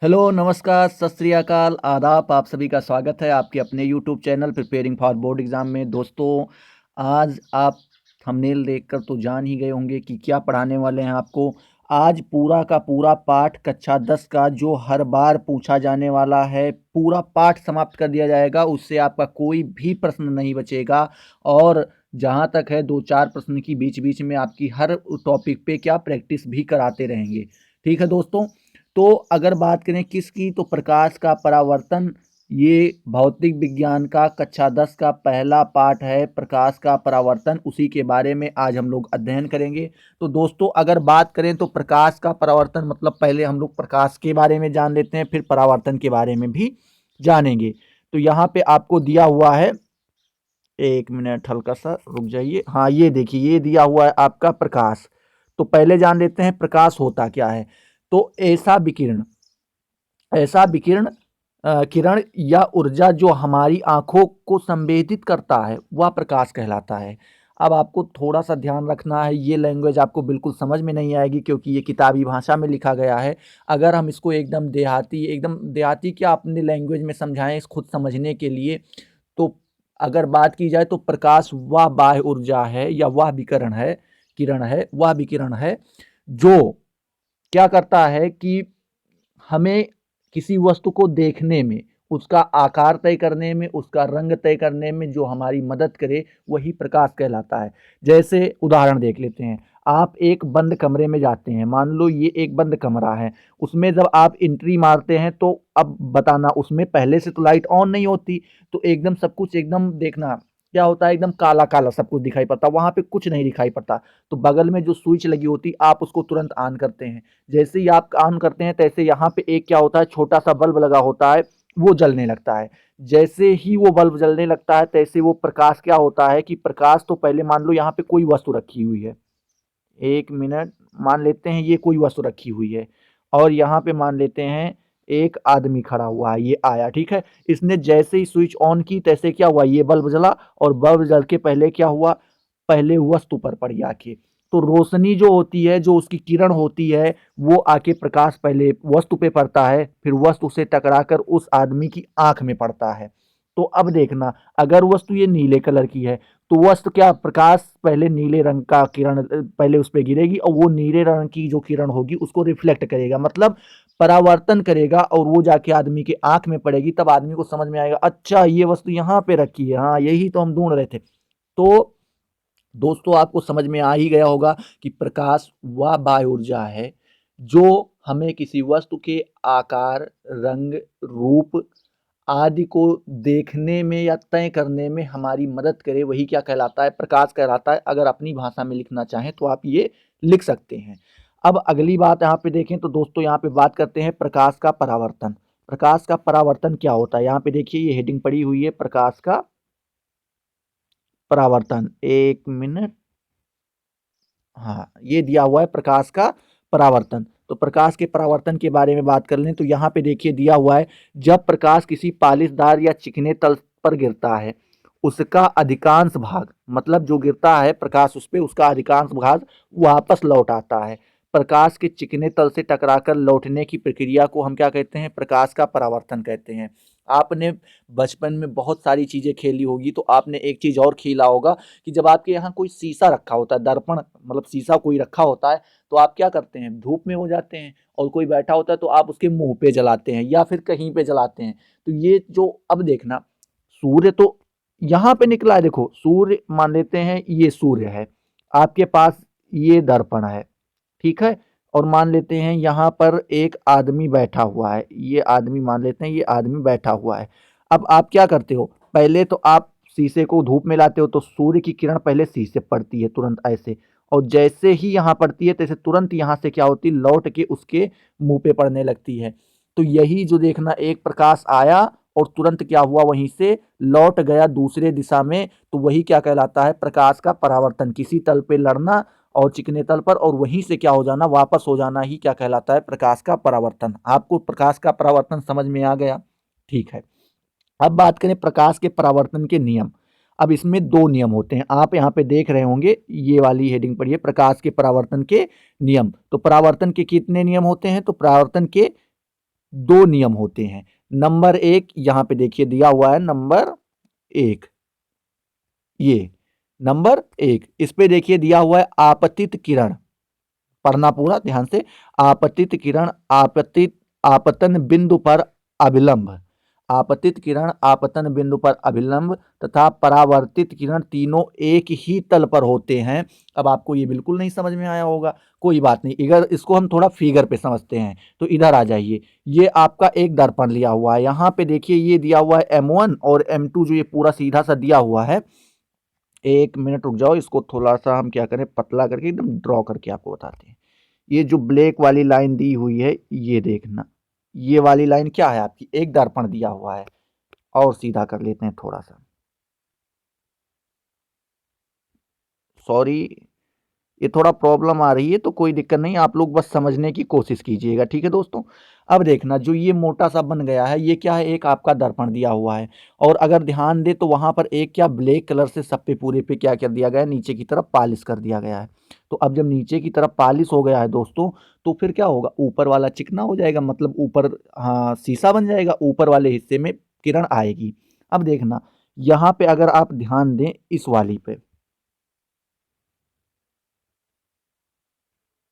Hello, नमस्कार, सत श्री अकाल, आदाब। आप सभी का स्वागत है आपके अपने YouTube channel preparing for board exam में। दोस्तों, आज आप थंबनेल देखकर तो जान ही गए होंगे कि क्या पढ़ाने वाले हैं आपको। आज पूरा का पूरा पाठ कक्षा 10 का जो हर बार पूछा जाने वाला है, पूरा पाठ समाप्त कर दिया जाएगा। उससे आपका कोई भी प्रश्न नहीं बचेगा और जहाँ तक है 2-4 प्रश्न की बीच-बीच में आपकी हर टॉपिक पे क्या प्रैक्टिस भी कराते रहेंगे। ठीक है दोस्तों? तो अगर बात करें किसकी, तो प्रकाश का परावर्तन, ये भौतिक विज्ञान का कक्षा 10 का पहला पाठ है। प्रकाश का परावर्तन, उसी के बारे में आज हम लोग अध्ययन करेंगे। तो दोस्तों, अगर बात करें तो प्रकाश का परावर्तन मतलब पहले हम लोग प्रकाश के बारे में जान लेते हैं, फिर परावर्तन के बारे में भी जानेंगे। तो यहाँ पे आपको दिया हुआ है, एक मिनट हल्का सा रुक जाइए। हाँ, ये देखिए, ये दिया हुआ है आपका प्रकाश। तो पहले जान लेते हैं प्रकाश होता क्या है। तो ऐसा विकिरण किरण या ऊर्जा जो हमारी आंखों को संवेदित करता है, वह प्रकाश कहलाता है। अब आपको थोड़ा सा ध्यान रखना है, ये लैंग्वेज आपको बिल्कुल समझ में नहीं आएगी क्योंकि ये किताबी भाषा में लिखा गया है। अगर हम इसको एकदम देहाती क्या अपनी लैंग्वेज में समझाएं इस खुद समझने के लिए, तो अगर बात की जाए तो प्रकाश वह बाह्य ऊर्जा है या वह विकिरण है जो क्या करता है कि हमें किसी वस्तु को देखने में, उसका आकार तय करने में, उसका रंग तय करने में जो हमारी मदद करे, वही प्रकाश कहलाता है। जैसे उदाहरण देख लेते हैं, आप एक बंद कमरे में जाते हैं, मान लो ये एक बंद कमरा है, उसमें जब आप एंट्री मारते हैं तो अब बताना, उसमें पहले से तो लाइट ऑन नहीं होती, तो एकदम सब कुछ एकदम देखना क्या होता है, एकदम काला काला सब कुछ दिखाई पड़ता, वहां पे कुछ नहीं दिखाई पड़ता। तो बगल में जो स्विच लगी होती, आप उसको तुरंत ऑन करते हैं। जैसे ही आप ऑन करते हैं तैसे यहाँ पे एक क्या होता है, छोटा सा बल्ब लगा होता है, वो जलने लगता है। जैसे ही वो बल्ब जलने लगता है तैसे वो प्रकाश क्या होता है कि प्रकाश, तो पहले मान लो यहाँ पे कोई वस्तु रखी हुई है, एक मिनट, मान लेते हैं ये कोई वस्तु रखी हुई है और यहाँ पे मान लेते हैं एक आदमी खड़ा हुआ है, ये आया, ठीक है। इसने जैसे ही स्विच ऑन की तैसे क्या हुआ, ये बल्ब जला और बल्ब जल के पहले क्या हुआ, पहले वस्तु पर पड़ी आके। तो रोशनी जो होती है, जो उसकी किरण होती है, वो आके प्रकाश पहले वस्तु पे पड़ता है, फिर वस्तु से टकराकर उस आदमी की आंख में पड़ता है। तो अब देखना, अगर वस्तु ये नीले कलर की है तो वस्तु क्या, प्रकाश पहले नीले रंग का किरण पहले उस पर गिरेगी और वो नीले रंग की जो किरण होगी उसको रिफ्लेक्ट करेगा, मतलब परावर्तन करेगा और वो जाके आदमी के आंख में पड़ेगी। तब आदमी को समझ में आएगा, अच्छा ये वस्तु यहाँ पे रखी है, हाँ यही तो हम ढूंढ रहे थे। तो दोस्तों, आपको समझ में आ ही गया होगा कि प्रकाश वह बाह्य ऊर्जा है जो हमें किसी वस्तु के आकार, रंग, रूप आदि को देखने में या तय करने में हमारी मदद करे, वही क्या कहलाता है, प्रकाश कहलाता है। अगर अपनी भाषा में लिखना चाहें तो आप ये लिख सकते हैं। अब अगली बात यहाँ पे देखें तो दोस्तों, यहाँ पे बात करते हैं प्रकाश का परावर्तन। प्रकाश का परावर्तन क्या होता है, यहाँ पे देखिए ये हेडिंग पड़ी हुई है, प्रकाश का परावर्तन। एक मिनट, हाँ ये दिया हुआ है प्रकाश का परावर्तन। तो प्रकाश के परावर्तन के बारे में बात कर लें तो यहाँ पे देखिए दिया हुआ है, जब प्रकाश किसी पालिशदार या चिकने तल पर गिरता है, उसका अधिकांश भाग, मतलब जो गिरता है प्रकाश उस पे, उसका अधिकांश भाग वापस लौट आता है। प्रकाश के चिकने तल से टकराकर लौटने की प्रक्रिया को हम क्या कहते हैं, प्रकाश का परावर्तन कहते हैं। आपने बचपन में बहुत सारी चीजें खेली होगी, तो आपने एक चीज और खेला होगा कि जब आपके यहाँ कोई शीशा रखा होता है, दर्पण मतलब शीशा कोई रखा होता है, तो आप क्या करते हैं, धूप में हो जाते हैं और कोई बैठा होता है तो आप उसके मुंह पे जलाते हैं या फिर कहीं पे जलाते हैं। तो ये जो, अब देखना, सूर्य तो यहाँ पे निकला है, देखो सूर्य मान लेते हैं ये सूर्य है, आपके पास ये दर्पण है, ठीक है। और मान लेते हैं यहाँ पर एक आदमी बैठा हुआ है, ये आदमी मान लेते हैं, ये आदमी बैठा हुआ है। अब आप क्या करते हो, पहले तो आप शीशे को धूप में लाते हो तो सूर्य की किरण पहले शीशे पड़ती है तुरंत ऐसे, और जैसे ही यहाँ पड़ती है तैसे तुरंत यहाँ से क्या होती है, लौट के उसके मुंह पे पड़ने लगती है। तो यही जो देखना, एक प्रकाश आया और तुरंत क्या हुआ, वहीं से लौट गया दूसरे दिशा में, तो वही क्या कहलाता है, प्रकाश का परावर्तन। किसी तल पे लड़ना और चिकने तल पर और वहीं से क्या हो जाना, वापस हो जाना ही क्या कहलाता है, प्रकाश का परावर्तन। आपको प्रकाश का परावर्तन समझ में आ गया, ठीक है। अब बात करें प्रकाश के परावर्तन के नियम। अब इसमें दो नियम होते हैं, आप यहाँ पे देख रहे होंगे, ये वाली हेडिंग पढ़िए, प्रकाश के परावर्तन के नियम। तो परावर्तन के कितने नियम होते हैं, तो परावर्तन के दो नियम होते हैं। नंबर एक, यहां पे देखिए दिया हुआ है नंबर एक, ये नंबर एक, इस पे देखिए दिया हुआ है आपतित किरण, पढ़ना पूरा ध्यान से। आपतित किरण आपतन बिंदु पर अभिलंब, आपतित किरण आपतन बिंदु पर अभिलंब तथा परावर्तित किरण तीनों एक ही तल पर होते हैं। अब आपको ये बिल्कुल नहीं समझ में आया होगा, कोई बात नहीं, अगर इसको हम थोड़ा फिगर पे समझते हैं तो इधर आ जाइए। ये आपका एक दर्पण लिया हुआ है, यहाँ पे देखिए ये दिया हुआ है M1 और M2, जो ये पूरा सीधा सा दिया हुआ है। एक मिनट रुक जाओ, इसको थोड़ा सा हम क्या करें, पतला करके एकदम ड्रॉ करके आपको बताते हैं। ये जो ब्लैक वाली लाइन दी हुई है, ये देखना, ये वाली लाइन क्या है आपकी, एक दर्पण दिया हुआ है। और सीधा कर लेते हैं थोड़ा सा, सॉरी ये थोड़ा प्रॉब्लम आ रही है, तो कोई दिक्कत नहीं, आप लोग बस समझने की कोशिश कीजिएगा, ठीक है दोस्तों। अब देखना, जो ये मोटा सा बन गया है, ये क्या है, एक आपका दर्पण दिया हुआ है। और अगर ध्यान दे तो वहां पर एक क्या ब्लैक कलर से सब पे पूरे पे क्या कर दिया गया है, नीचे की तरफ पॉलिश कर दिया गया है। तो अब जब नीचे की तरफ पॉलिश हो गया है दोस्तों, तो फिर क्या होगा, ऊपर वाला चिकना हो जाएगा, मतलब ऊपर, हाँ शीशा बन जाएगा, ऊपर वाले हिस्से में किरण आएगी। अब देखना, यहाँ पे अगर आप ध्यान दें इस वाली पे,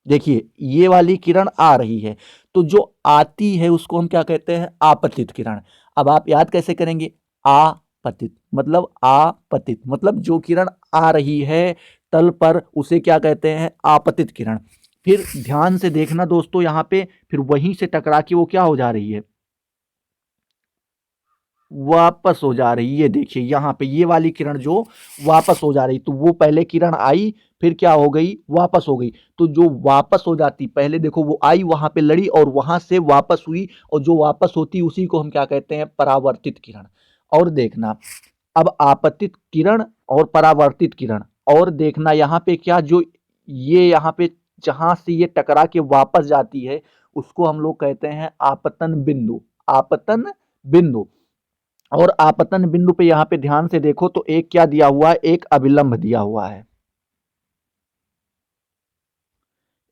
देखिए ये वाली किरण आ रही है, तो जो आती है उसको हम क्या कहते हैं, आपतित किरण। अब आप याद कैसे करेंगे, आपतित मतलब आपतित मतलब जो किरण आ रही है तल पर, उसे क्या कहते हैं, आपतित किरण। फिर ध्यान से देखना दोस्तों, यहाँ पे फिर वहीं से टकरा के वो क्या हो जा रही है, वापस हो जा रही है। ये देखिए यहाँ पे ये वाली किरण जो वापस हो जा रही, तो वो पहले किरण आई, फिर क्या हो गई, वापस हो गई। तो जो वापस हो जाती, पहले देखो वो आई, वहां पे लड़ी और वहां से वापस हुई, और जो वापस होती उसी को हम क्या कहते हैं, परावर्तित किरण। और देखना, अब आपतित किरण और परावर्तित किरण, और देखना यहाँ पे क्या, जो ये यहाँ पे जहां से ये टकरा के वापस जाती है, उसको हम लोग कहते हैं आपतन बिंदु, आपतन बिंदु। और आपतन बिंदु पे यहाँ पे ध्यान से देखो तो एक क्या दिया हुआ है, एक अभिलंब दिया हुआ है,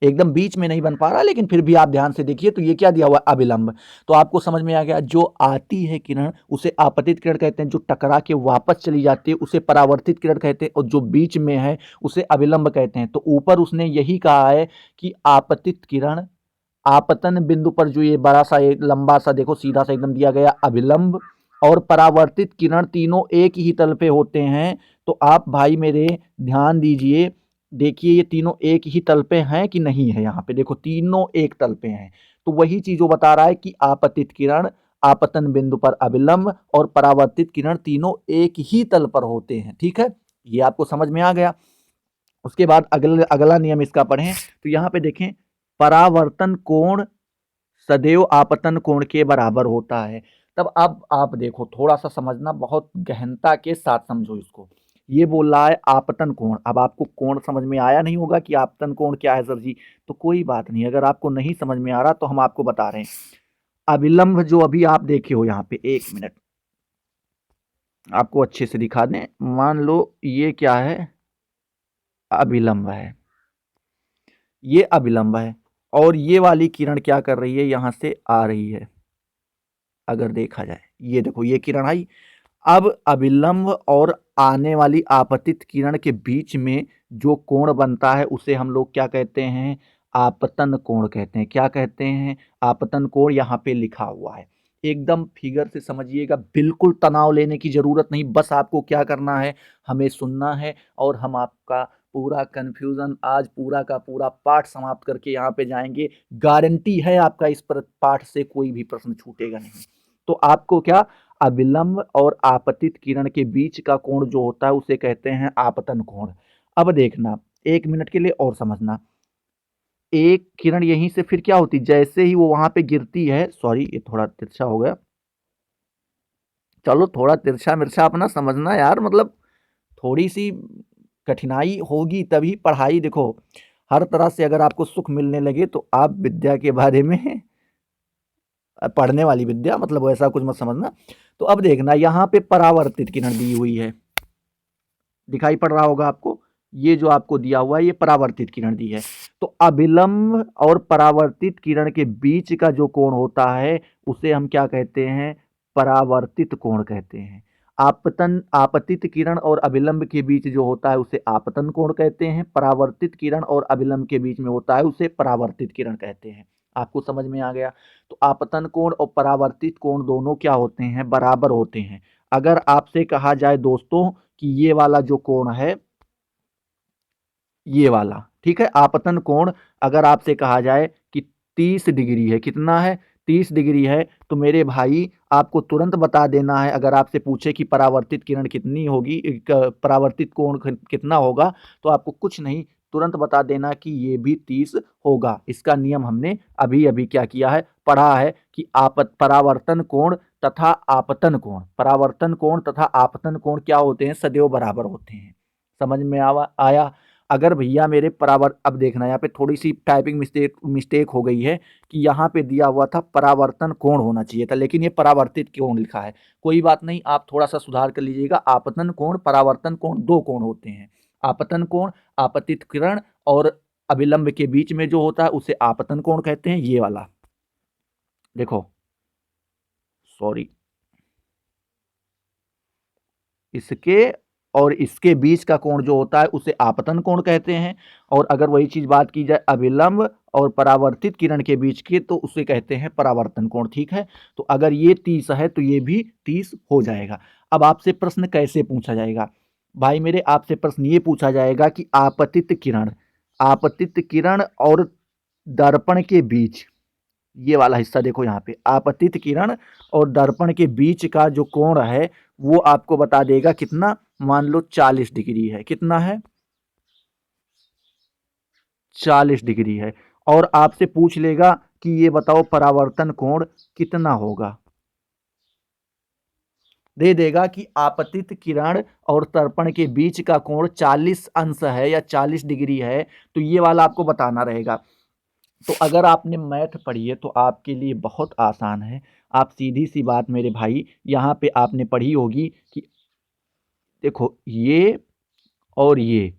एकदम बीच में नहीं बन पा रहा, लेकिन फिर भी आप ध्यान से देखिए तो ये क्या दिया हुआ है, अभिलंब। तो आपको समझ में आ गया, जो आती है किरण उसे आपतित किरण कहते हैं, जो टकरा के वापस चली जाती है उसे परावर्तित किरण कहते हैं, और जो बीच में है उसे अभिलंब कहते हैं। तो ऊपर उसने यही कहा है कि आपतित किरण आपतन बिंदु पर, जो ये बड़ा सा एक लंबा सा देखो सीधा सा एकदम दिया गया अभिलंब, और परावर्तित किरण तीनों एक ही तल पे होते हैं। तो आप भाई मेरे ध्यान दीजिए, देखिए ये तीनों एक ही तल पे हैं कि नहीं है, यहाँ पे देखो तीनों एक तल पे हैं। तो वही चीज वो बता रहा है कि आपतित किरण आपतन बिंदु पर अभिलंब और परावर्तित किरण तीनों एक ही तल पर होते हैं, ठीक है, ये आपको समझ में आ गया। उसके बाद अगला नियम इसका पढ़ें तो यहाँ पे देखें, परावर्तन कोण सदैव आपतन कोण के बराबर होता है। तब अब आप देखो, थोड़ा सा समझना, बहुत गहनता के साथ समझो इसको। ये बोल रहा है आपतन कोण, अब आपको कोण समझ में आया नहीं होगा कि आपतन कोण क्या है सर जी, तो कोई बात नहीं, अगर आपको नहीं समझ में आ रहा तो हम आपको बता रहे हैं। अभिलंब जो अभी आप देखे हो यहाँ पे, एक मिनट आपको अच्छे से दिखा दें, मान लो ये क्या है, अभिलंब है, ये अभिलंब है, और ये वाली किरण क्या कर रही है, यहां से आ रही है। अगर देखा जाए, ये देखो ये किरण आई, अब अभिलंब और आने वाली आपतित किरण के बीच में जो कोण बनता है उसे हम लोग क्या कहते हैं, आपतन कोण कहते हैं। क्या कहते हैं, आपतन कोण, यहाँ पे लिखा हुआ है, एकदम फिगर से समझिएगा, बिल्कुल तनाव लेने की जरूरत नहीं, बस आपको क्या करना है, हमें सुनना है, और हम आपका पूरा कंफ्यूजन आज पूरा का पूरा पाठ समाप्त करके यहाँ पे जाएंगे। गारंटी है आपका इस पर पाठ से कोई भी प्रश्न छूटेगा नहीं। तो आपको क्या, अभिलंब और आपतित किरण के बीच का कोण जो होता है उसे कहते हैं आपतन कोण। अब देखना, एक मिनट के लिए और समझना, एक किरण यहीं से फिर क्या होती, जैसे ही वो वहां पे गिरती है, सॉरी ये थोड़ा तिरछा हो गया, चलो थोड़ा तिरछा मिर्छा अपना समझना यार, मतलब थोड़ी सी कठिनाई होगी तभी पढ़ाई, देखो हर तरह से अगर आपको सुख मिलने लगे तो आप विद्या के बारे में, पढ़ने वाली विद्या मतलब वैसा कुछ मत समझना। तो अब देखना, यहाँ पे परावर्तित किरण दी हुई है, दिखाई पड़ रहा होगा आपको, ये जो आपको दिया हुआ है ये परावर्तित किरण दी है। तो अभिलंब और परावर्तित किरण के बीच का जो कोण होता है उसे हम क्या कहते हैं? परावर्तित कोण कहते हैं। आपतन आपतित किरण और अभिलंब के बीच जो होता है उसे आपतन कोण कहते हैं। परावर्तित किरण और अभिलंब के बीच में होता है उसे परावर्तित किरण कहते हैं। आपको समझ में आ गया? तो आपतन कोण और परावर्तित कोण दोनों क्या होते हैं? बराबर होते हैं। अगर आपसे कहा जाए दोस्तों कि ये वाला जो कोण है, ये वाला, ठीक है, आपतन कोण अगर आपसे कहा जाए कि 30 डिग्री है, कितना है? 30 डिग्री है, तो मेरे भाई आपको तुरंत बता देना है। अगर आपसे पूछे कि परावर्तित किरण कितनी होगी, परावर्तित कोण कितना होगा, तो आपको कुछ नहीं, तुरंत बता देना कि ये भी 30 होगा। इसका नियम हमने अभी अभी क्या किया है? पढ़ा है कि परावर्तन कोण तथा आपतन कोण, परावर्तन कोण तथा आपतन कोण क्या होते हैं? सदैव बराबर होते हैं। समझ में आया? अगर भैया मेरे अब देखना यहाँ पे थोड़ी सी टाइपिंग मिस्टेक हो गई है कि यहाँ पे दिया हुआ था परावर्तन कोण होना चाहिए था, लेकिन ये परावर्तित कोण लिखा है। कोई बात नहीं, आप थोड़ा सा सुधार कर लीजिएगा। आपतन कोण परावर्तन कोण दो कोण होते हैं। आपतन कोण आपतित किरण और अभिलंब के बीच में जो होता है उसे आपतन कोण कहते हैं। ये वाला देखो, सॉरी, इसके और इसके बीच का कोण जो होता है उसे आपतन कोण कहते हैं। और अगर वही चीज बात की जाए अभिलंब और परावर्तित किरण के बीच की, तो उसे कहते हैं परावर्तन कोण। ठीक है, तो अगर ये 30 है तो ये भी 30 हो जाएगा। अब आपसे प्रश्न कैसे पूछा जाएगा भाई मेरे? आपसे प्रश्न ये पूछा जाएगा कि आपतित किरण और दर्पण के बीच, ये वाला हिस्सा देखो यहाँ पे, आपतित किरण और दर्पण के बीच का जो कोण है वो आपको बता देगा कितना? मान लो 40 डिग्री है। कितना है? 40 डिग्री है। और आपसे पूछ लेगा कि ये बताओ परावर्तन कोण कितना होगा। दे देगा कि आपतित किरण और दर्पण के बीच का कोण 40 अंश है या 40 डिग्री है, तो ये वाला आपको बताना रहेगा। तो अगर आपने मैथ पढ़ी है तो आपके लिए बहुत आसान है। आप सीधी सी बात मेरे भाई, यहाँ पे आपने पढ़ी होगी कि देखो ये और ये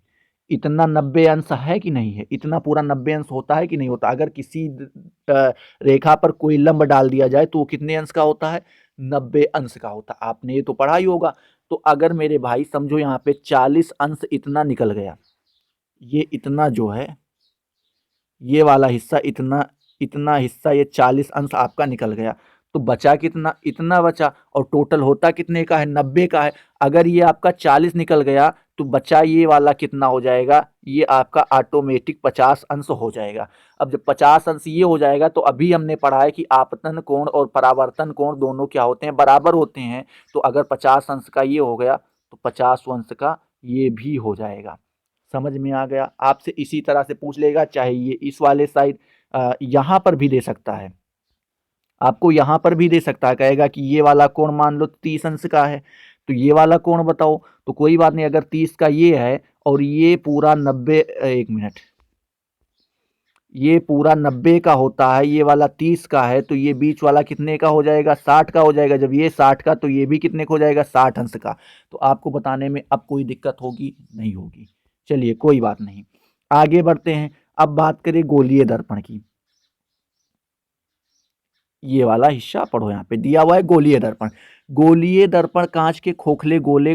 इतना 90 अंश है कि नहीं है? इतना पूरा 90 अंश होता है कि नहीं होता? अगर किसी रेखा पर कोई लंब डाल दिया जाए तो वो कितने अंश का होता है? 90 अंश का होता है। आपने ये तो पढ़ा ही होगा। तो अगर मेरे भाई समझो यहाँ पे 40 अंश इतना निकल गया, ये इतना जो है, ये वाला हिस्सा इतना, इतना हिस्सा ये 40 अंश आपका निकल गया, तो बचा कितना? इतना बचा। और टोटल होता कितने का है? 90 का है। अगर ये आपका 40 निकल गया तो बचा ये वाला कितना हो जाएगा? ये आपका ऑटोमेटिक 50 अंश हो जाएगा। अब जब 50 अंश ये हो जाएगा तो अभी हमने पढ़ा है कि आपतन कोण और परावर्तन कोण दोनों क्या होते हैं? बराबर होते हैं। तो अगर 50 अंश का ये हो गया तो 50 अंश का ये भी हो जाएगा। समझ में आ गया? आपसे इसी तरह से पूछ लेगा, चाहे ये इस वाले साइड यहाँ पर भी दे सकता है, आपको यहाँ पर भी दे सकता है। कहेगा कि ये वाला कोण मान लो 30 अंश का है, तो ये वाला कोण बताओ। तो कोई बात नहीं, अगर 30 का ये है और ये पूरा 90, एक मिनट, ये पूरा 90 का होता है, ये वाला 30 का है, तो ये बीच वाला कितने का हो जाएगा? 60 का हो जाएगा। जब ये 60 का, तो ये भी कितने का हो जाएगा? 60 अंश का। तो आपको बताने में अब कोई दिक्कत होगी? नहीं होगी। चलिए कोई बात नहीं, आगे बढ़ते हैं। अब बात करें गोलीय दर्पण की। ये वाला हिस्सा पढ़ो, यहाँ पे दिया हुआ है गोलीय दर्पण। गोलीय दर्पण कांच के खोखले गोले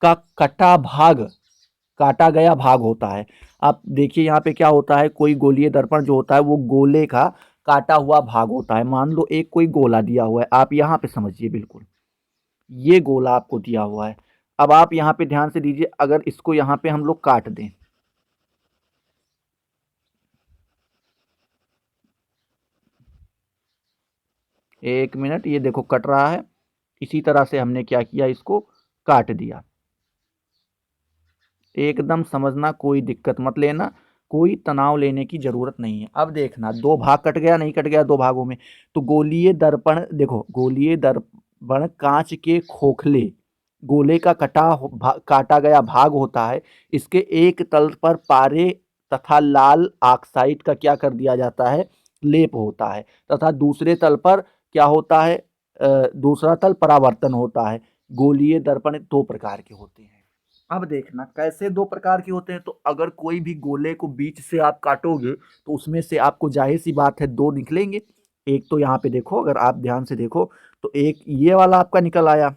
का काटा गया भाग होता है। आप देखिए यहाँ पे क्या होता है, कोई गोलीय दर्पण जो होता है वो गोले का काटा हुआ भाग होता है। मान लो एक कोई गोला दिया हुआ है, आप यहाँ पे समझिए, बिल्कुल ये गोला आपको दिया हुआ है। अब आप यहाँ पे ध्यान से दीजिए, अगर इसको यहाँ पे हम लोग काट दें, एक मिनट, ये देखो कट रहा है। इसी तरह से हमने क्या किया, इसको काट दिया। एकदम समझना, कोई दिक्कत मत लेना, कोई तनाव लेने की जरूरत नहीं है। अब देखना, दो भाग कट गया, नहीं कट गया? दो भागों में। तो गोलीय दर्पण देखो, गोलीय दर्पण कांच के खोखले गोले का काटा गया भाग होता है। इसके एक तल पर पारे तथा लाल ऑक्साइड का क्या कर दिया जाता है? लेप होता है। तथा दूसरे तल पर क्या होता है? दूसरा तल परावर्तन होता है। गोलीय दर्पण दो प्रकार के होते हैं। अब देखना कैसे दो प्रकार के होते हैं। तो अगर कोई भी गोले को बीच से आप काटोगे तो उसमें से आपको जाहिर सी बात है दो निकलेंगे। एक तो यहाँ पे देखो, अगर आप ध्यान से देखो तो एक ये वाला आपका निकल आया,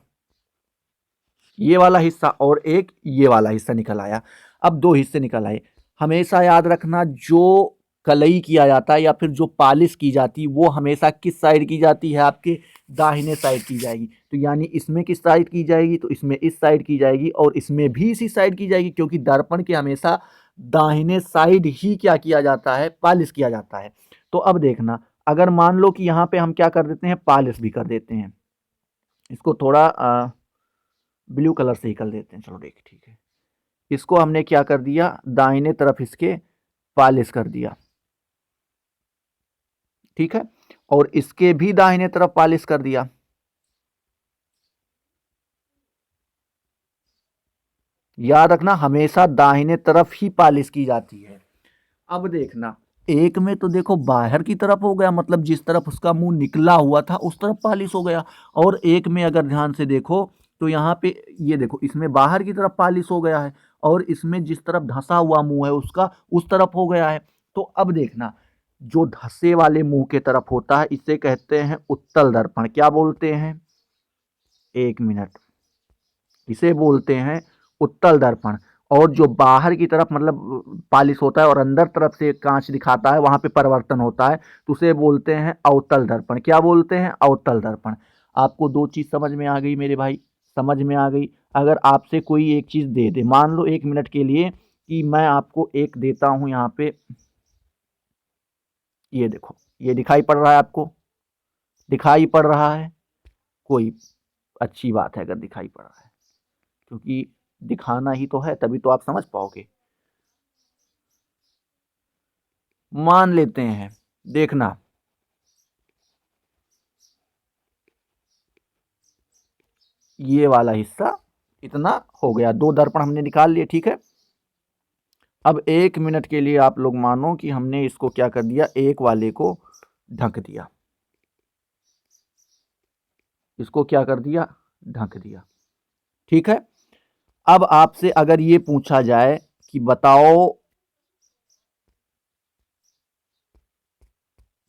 ये वाला हिस्सा, और एक ये वाला हिस्सा निकल आया। अब दो हिस्से निकल आए। हमेशा याद रखना जो कलई किया जाता है या फिर जो पॉलिश की जाती है वो हमेशा किस साइड की जाती है, आपके दाहिने साइड की जाएगी। तो यानी इसमें किस साइड की जाएगी, तो इसमें इस साइड की जाएगी, और इसमें भी इसी साइड की जाएगी, क्योंकि दर्पण के हमेशा दाहिने साइड ही क्या किया जाता है, पॉलिश किया जाता है। तो अब देखना, अगर मान लो कि यहाँ पे हम क्या कर देते हैं, पॉलिश भी कर देते हैं, इसको थोड़ा ब्लू कलर से ही कर देते हैं, चलो देख ठीक है। इसको हमने क्या कर दिया, दाहिने तरफ इसके पॉलिश कर दिया, ठीक है, और इसके भी दाहिने तरफ पॉलिश कर दिया। याद रखना हमेशा दाहिने तरफ ही पॉलिश की जाती है। अब देखना, एक में तो देखो बाहर की तरफ हो गया, मतलब जिस तरफ उसका मुंह निकला हुआ था उस तरफ पॉलिश हो गया, और एक में अगर ध्यान से देखो तो यहाँ पे ये देखो इसमें बाहर की तरफ पॉलिश हो गया है, और इसमें जिस तरफ धंसा हुआ मुंह है उसका उस तरफ हो गया है। तो अब देखना, जो धंसे वाले मुंह के तरफ होता है इसे कहते हैं उत्तल दर्पण। क्या बोलते हैं, एक मिनट, इसे बोलते हैं उत्तल दर्पण। और जो बाहर की तरफ मतलब पॉलिश होता है और अंदर तरफ से कांच दिखाता है, वहां पे परिवर्तन होता है, तो उसे बोलते हैं अवतल दर्पण। क्या बोलते हैं, अवतल दर्पण। आपको दो चीज समझ में आ गई मेरे भाई, समझ में आ गई। अगर आपसे कोई एक चीज दे दे, मान लो एक मिनट के लिए कि मैं आपको एक देता हूं यहाँ पे, ये देखो, ये दिखाई पड़ रहा है आपको, दिखाई पड़ रहा है, कोई अच्छी बात है अगर दिखाई पड़ रहा है, क्योंकि दिखाना ही तो है तभी तो आप समझ पाओगे। मान लेते हैं, देखना, ये वाला हिस्सा इतना हो गया, दो दर्पण हमने निकाल लिए, ठीक है। अब एक मिनट के लिए आप लोग मानो कि हमने इसको क्या कर दिया, एक वाले को ढक दिया, इसको क्या कर दिया, ढक दिया, ठीक है। अब आपसे अगर ये पूछा जाए कि बताओ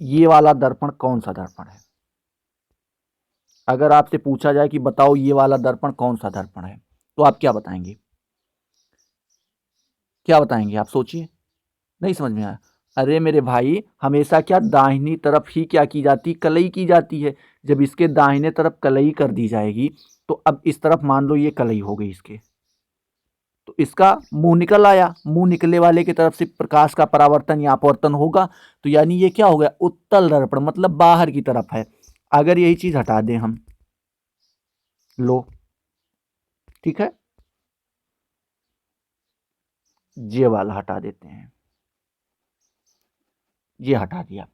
ये वाला दर्पण कौन सा दर्पण है, अगर आपसे पूछा जाए कि बताओ ये वाला दर्पण कौन सा दर्पण है, तो आप क्या बताएंगे, क्या बताएंगे, आप सोचिए। नहीं समझ में आया, अरे मेरे भाई हमेशा क्या दाहिनी तरफ ही क्या की जाती, कलई की जाती है। जब इसके दाहिने तरफ कलई कर दी जाएगी तो अब इस तरफ मान लो ये कलई हो गई इसके, तो इसका मुंह निकल आया, मुंह निकले वाले की तरफ से प्रकाश का परावर्तन या अपवर्तन होगा, तो यानी ये क्या हो गया, उत्तल दर्पण, मतलब बाहर की तरफ है। अगर यही चीज हटा दें हम, लो, ठीक है, ये वाला हटा देते हैं, ये हटा दिया।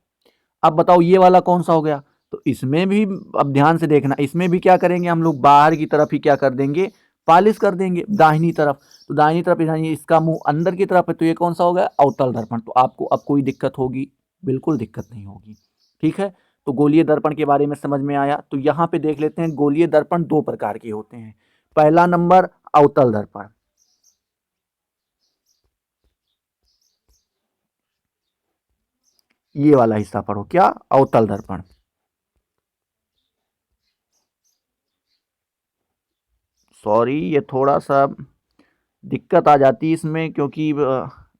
अब बताओ ये वाला कौन सा हो गया, तो इसमें भी अब ध्यान से देखना, इसमें भी क्या करेंगे हम लोग, बाहर की तरफ ही क्या कर देंगे, पॉलिश कर देंगे दाहिनी तरफ। तो दाहिनी तरफ यानी इसका मुंह अंदर की तरफ है, तो ये कौन सा हो गया, अवतल दर्पण। तो आपको अब कोई दिक्कत होगी, बिल्कुल दिक्कत नहीं होगी, ठीक है। तो गोलीय दर्पण के बारे में समझ में आया। तो यहां पे देख लेते हैं, गोलीय दर्पण दो प्रकार के होते हैं। पहला नंबर अवतल दर्पण, ये वाला हिस्सा पढ़ो, क्या, अवतल दर्पण। सॉरी, ये थोड़ा सा दिक्कत आ जाती है इसमें, क्योंकि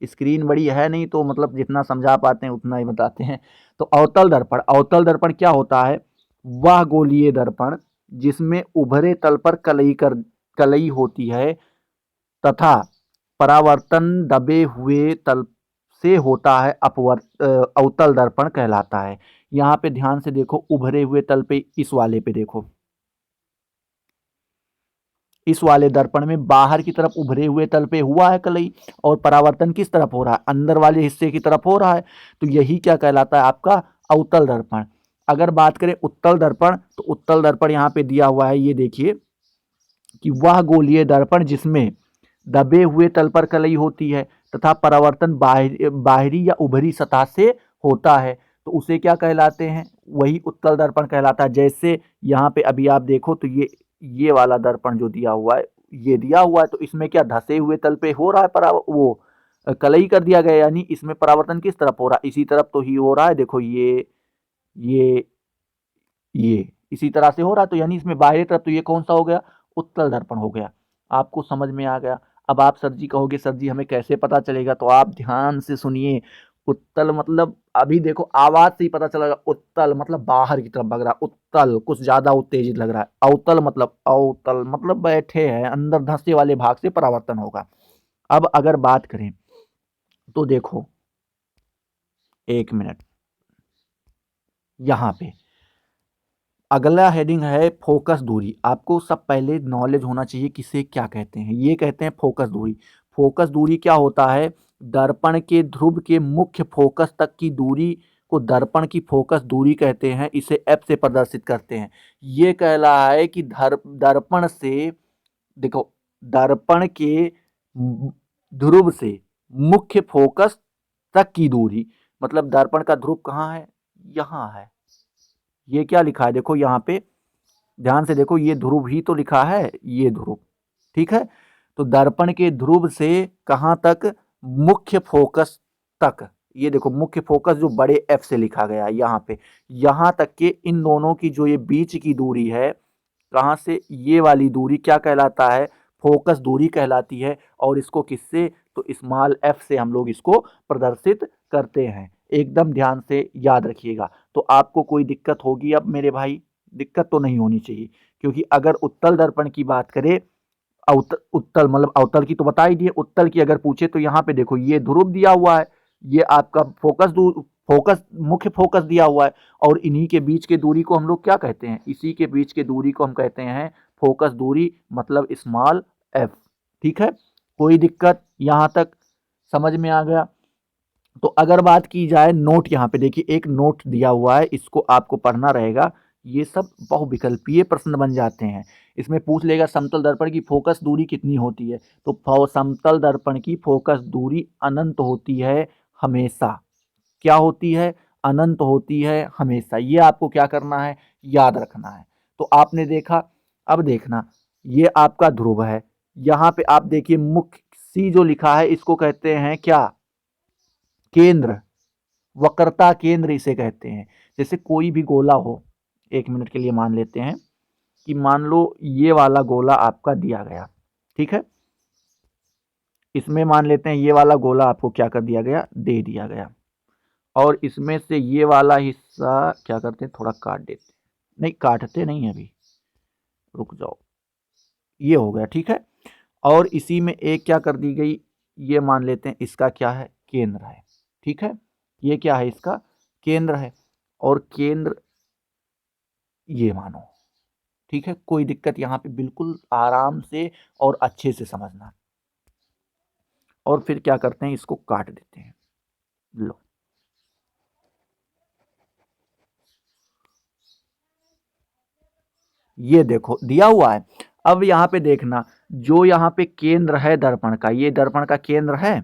स्क्रीन बड़ी है नहीं, तो मतलब जितना समझा पाते हैं उतना ही बताते हैं। तो अवतल दर्पण, अवतल दर्पण क्या होता है, वह गोलीय दर्पण जिसमें उभरे तल पर कलई होती है तथा परावर्तन दबे हुए तल से होता है, अवतल दर्पण कहलाता है। यहाँ पे ध्यान से देखो, उभरे हुए तल पे, इस वाले पे देखो, इस वाले दर्पण में बाहर की तरफ उभरे हुए तल पे हुआ है कलई, और परावर्तन किस तरफ हो रहा है, अंदर वाले हिस्से की तरफ हो रहा है। तो यही क्या कहलाता है, आपका अवतल दर्पण। अगर बात करें उत्तल दर्पण, तो उत्तल दर्पण यहाँ पे दिया हुआ है, ये देखिए कि वह गोलीय दर्पण जिसमें दबे हुए तल पर कलई होती है तथा परावर्तन बाहरी या उभरी सतह से होता है, तो उसे क्या कहलाते हैं, वही उत्तल दर्पण कहलाता है। जैसे यहाँ पे अभी आप देखो तो ये वाला दर्पण जो दिया हुआ है, ये दिया हुआ है, तो इसमें क्या धसे हुए तल पे हो रहा है वो कलई कर दिया गया, यानी इसमें परावर्तन किस तरफ हो रहा है, इसी तरफ तो ही हो रहा है। देखो ये ये इसी तरह से हो रहा है, तो यानी इसमें बाहरी तरफ, तो ये कौन सा हो गया, उत्तल दर्पण हो गया। आपको समझ में आ गया। अब आप सर जी कहोगे सर जी हमें कैसे पता चलेगा, तो आप ध्यान से सुनिए। उत्तल मतलब अभी देखो आवाज से ही पता चलेगा, उत्तल मतलब बाहर की तरफ भग रहा है, उत्तल कुछ ज्यादा उत्तेजित लग रहा है, अवतल मतलब बैठे हैं अंदर, धंसे वाले भाग से परावर्तन होगा। अब अगर बात करें तो देखो, एक मिनट, यहां पे अगला हेडिंग है फोकस दूरी। आपको सब पहले नॉलेज होना चाहिए किसे क्या कहते हैं। ये कहते हैं फोकस दूरी। फोकस दूरी क्या होता है, दर्पण के ध्रुव के मुख्य फोकस तक की दूरी को दर्पण की फोकस दूरी कहते हैं। इसे एफ से प्रदर्शित करते हैं। ये कह रहा है कि दर्पण से, देखो, दर्पण के ध्रुव से मुख्य फोकस तक की दूरी, मतलब दर्पण का ध्रुव कहाँ है, यहाँ है। ये क्या लिखा है, देखो यहाँ पे ध्यान से देखो, ये ध्रुव ही तो लिखा है, ये ध्रुव, ठीक है। तो दर्पण के ध्रुव से कहां तक, मुख्य फोकस तक। ये देखो मुख्य फोकस जो बड़े एफ से लिखा गया है यहाँ पे, यहां तक के इन दोनों की जो ये बीच की दूरी है, कहां से, ये वाली दूरी क्या कहलाता है, फोकस दूरी कहलाती है। और इसको किससे, तो स्मॉल एफ से हम लोग इसको प्रदर्शित करते हैं। एकदम ध्यान से याद रखिएगा। तो आपको कोई दिक्कत होगी अब मेरे भाई, दिक्कत तो नहीं होनी चाहिए, क्योंकि अगर उत्तल दर्पण की बात करें, उत्तल मतलब अवतल की तो बता ही दिए, उत्तल की अगर पूछे तो यहाँ पे देखो ये ध्रुव दिया हुआ है, ये आपका फोकस मुख्य फोकस दिया हुआ है, और इन्हीं के बीच के दूरी को हम लोग क्या कहते हैं, इसी के बीच के दूरी को हम कहते हैं फोकस दूरी, मतलब स्मॉल एफ। ठीक है, कोई दिक्कत यहाँ तक समझ में आ गया। तो अगर बात की जाए नोट, यहाँ पे देखिए एक नोट दिया हुआ है, इसको आपको पढ़ना रहेगा। ये सब बहुविकल्पीय प्रश्न बन जाते हैं। इसमें पूछ लेगा समतल दर्पण की फोकस दूरी कितनी होती है, तो समतल दर्पण की फोकस दूरी अनंत होती है हमेशा। क्या होती है, अनंत होती है हमेशा। ये आपको क्या करना है, याद रखना है। तो आपने देखा, अब देखना, ये आपका ध्रुव है, यहाँ पे आप देखिए मुख्य सी जो लिखा है इसको कहते हैं क्या, केंद्र, वक्रता केंद्र इसे कहते हैं। जैसे कोई भी गोला हो, एक मिनट के लिए मान लेते हैं कि मान लो ये वाला गोला आपका दिया गया, ठीक है, इसमें मान लेते हैं ये वाला गोला आपको क्या कर दिया गया, दे दिया गया, और इसमें से ये वाला हिस्सा क्या करते हैं, थोड़ा काट देते, नहीं काटते नहीं अभी, रुक जाओ, ये हो गया, ठीक है। और इसी में एक क्या कर दी गई, ये मान लेते हैं इसका क्या है, केंद्र है, ठीक है, ये क्या है, इसका केंद्र है, और केंद्र ये मानो, ठीक है। कोई दिक्कत यहाँ पे, बिल्कुल आराम से और अच्छे से समझना। और फिर क्या करते हैं, इसको काट देते हैं, लो, ये देखो दिया हुआ है। अब यहाँ पे देखना, जो यहाँ पे केंद्र है दर्पण का, ये दर्पण का केंद्र है,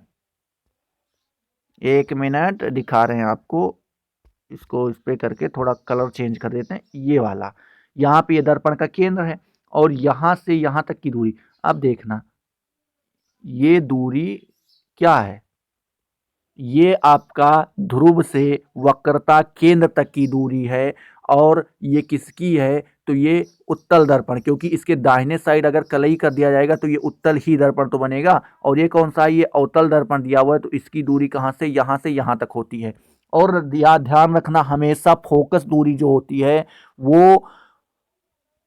एक मिनट दिखा रहे हैं आपको, इसको इस पे करके थोड़ा कलर चेंज कर देते हैं, ये वाला, यहाँ पे ये दर्पण का केंद्र है, और यहाँ से यहाँ तक की दूरी, अब देखना ये दूरी क्या है, ये आपका ध्रुव से वक्रता केंद्र तक की दूरी है। और ये किसकी है, तो ये उत्तल दर्पण, क्योंकि इसके दाहिने साइड अगर कलई कर दिया जाएगा तो ये उत्तल ही दर्पण तो बनेगा। और ये कौन सा है, ये अवतल दर्पण दिया हुआ है, तो इसकी दूरी कहाँ से यहाँ तक होती है। और ध्यान रखना, हमेशा फोकस दूरी जो होती है वो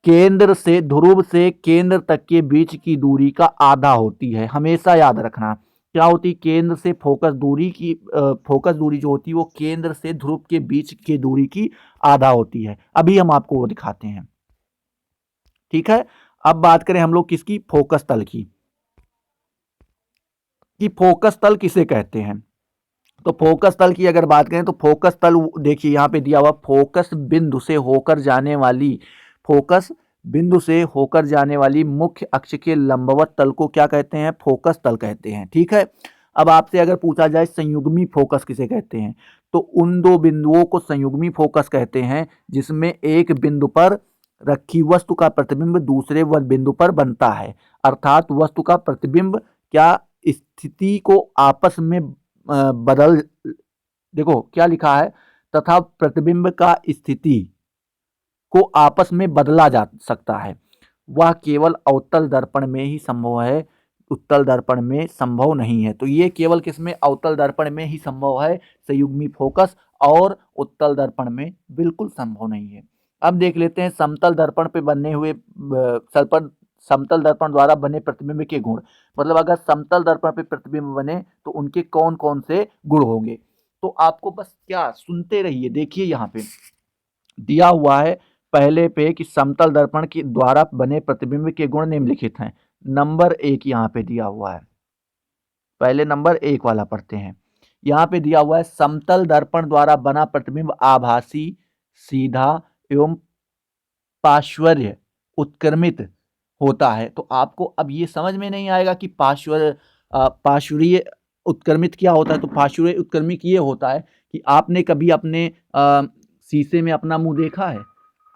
केंद्र से, ध्रुव से केंद्र तक के बीच की दूरी का आधा होती है, हमेशा याद रखना। क्या होती, केंद्र से फोकस दूरी की, फोकस दूरी जो होती है वो केंद्र से ध्रुव के बीच की दूरी की आधा होती है। अभी हम आपको वो दिखाते हैं, ठीक है। अब बात करें हम लोग किसकी, फोकस तल की, कि फोकस तल किसे कहते हैं। तो फोकस तल की अगर बात करें तो फोकस तल, देखिए यहाँ पे दिया हुआ, फोकस बिंदु से होकर जाने वाली, फोकस बिंदु से होकर जाने वाली मुख्य अक्ष के लंबवत तल को क्या कहते हैं, फोकस तल कहते हैं, ठीक है। अब आपसे अगर पूछा जाए संयुग्मी फोकस किसे कहते हैं, तो उन दो बिंदुओं को संयुग्मी फोकस कहते हैं जिसमें एक बिंदु पर रखी वस्तु का प्रतिबिंब दूसरे बिंदु पर बनता है। अर्थात वस्तु का प्रतिबिंब क्या स्थिति को आपस में बदल, देखो क्या लिखा है, तथा प्रतिबिंब का स्थिति को आपस में बदला जा सकता है। वह केवल अवतल दर्पण में ही संभव है, उत्तल दर्पण में संभव नहीं है। तो ये केवल किसमें, अवतल दर्पण में ही संभव है, संयुग्मी फोकस, और उत्तल दर्पण में बिल्कुल संभव नहीं है। अब देख लेते हैं समतल दर्पण पे बने हुए समतल दर्पण द्वारा बने प्रतिबिंब के गुण। मतलब अगर समतल दर्पण पे प्रतिबिंब बने तो उनके कौन कौन से गुण होंगे। तो आपको बस क्या सुनते रहिए। देखिए यहाँ पे दिया हुआ है पहले पे कि समतल दर्पण के द्वारा बने प्रतिबिंब के गुण निम्नलिखित हैं। नंबर 1 यहाँ पे दिया हुआ है, पहले नंबर 1 वाला पढ़ते हैं। यहाँ पे दिया हुआ है समतल दर्पण द्वारा बना प्रतिबिंब आभासी, सीधा एवं पार्श्वर्य उत्क्रमित होता है। तो आपको अब ये समझ में नहीं आएगा कि पार्श्वीय उत्क्रमित क्या होता है। तो पार्श्वीय उत्क्रमित ये होता है कि आपने कभी अपने शीशे में अपना मुंह देखा है?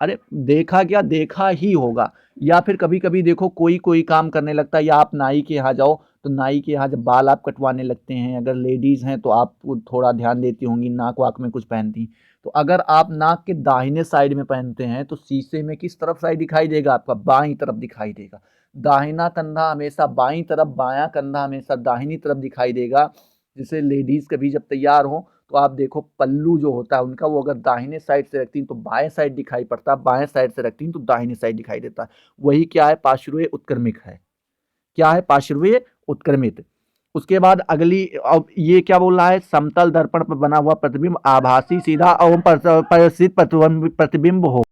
अरे देखा क्या, देखा ही होगा। या फिर कभी कभी देखो कोई कोई काम करने लगता है, या आप नाई के यहाँ जाओ तो नाई के यहाँ जब बाल आप कटवाने लगते हैं, अगर लेडीज हैं तो आप थोड़ा ध्यान देती होंगी, नाक वाक में कुछ पहनती। तो अगर आप नाक के दाहिने साइड में पहनते हैं तो शीशे में किस तरफ साइड दिखाई देगा आपका, बाईं तरफ दिखाई देगा। दाहिना कंधा हमेशा बाईं तरफ, बायां कंधा हमेशा दाहिनी तरफ दिखाई देगा। जैसे लेडीज कभी जब तैयार हो तो आप देखो पल्लू जो होता है उनका, वो अगर दाहिने साइड से रखती तो बाएं साइड दिखाई पड़ता, बाएं साइड से रखती तो दाहिने साइड दिखाई देता। वही क्या है, पार्श्वीय उत्क्रमिक है। क्या है, पार्श्वीय उत्क्रमित। उसके बाद अगली, अब ये क्या बोल रहा है, समतल दर्पण पर बना हुआ प्रतिबिंब आभासी, सीधा एवं परिचित प्रतिबिंब हो।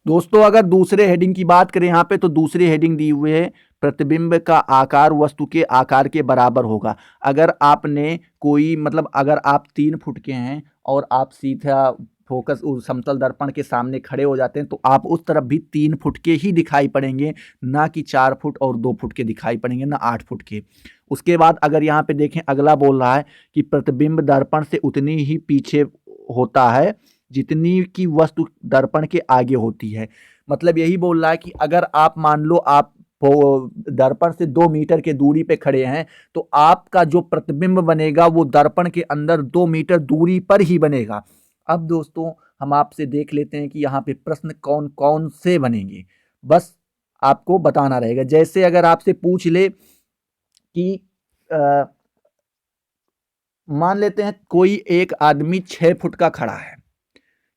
दोस्तों अगर दूसरे हेडिंग की बात करें यहाँ पे, तो दूसरी हेडिंग दी हुई है प्रतिबिंब का आकार वस्तु के आकार के बराबर होगा। अगर आपने कोई, मतलब अगर आप 3 फुट के हैं और आप सीधा फोकस उस समतल दर्पण के सामने खड़े हो जाते हैं तो आप उस तरफ भी 3 फुट के ही दिखाई पड़ेंगे, ना कि 4 फुट और 2 फुट के दिखाई पड़ेंगे, ना 8 फुट के। उसके बाद अगर यहाँ पे देखें, अगला बोल रहा है कि प्रतिबिंब दर्पण से उतनी ही पीछे होता है जितनी की वस्तु दर्पण के आगे होती है। मतलब यही बोल रहा है कि अगर आप मान लो आप दर्पण से 2 मीटर के दूरी पे खड़े हैं तो आपका जो प्रतिबिंब बनेगा वो दर्पण के अंदर 2 मीटर दूरी पर ही बनेगा। अब दोस्तों हम आपसे देख लेते हैं कि यहाँ पे प्रश्न कौन कौन से बनेंगे, बस आपको बताना रहेगा। जैसे अगर आपसे पूछ ले कि मान लेते हैं कोई एक आदमी 6 फुट का खड़ा है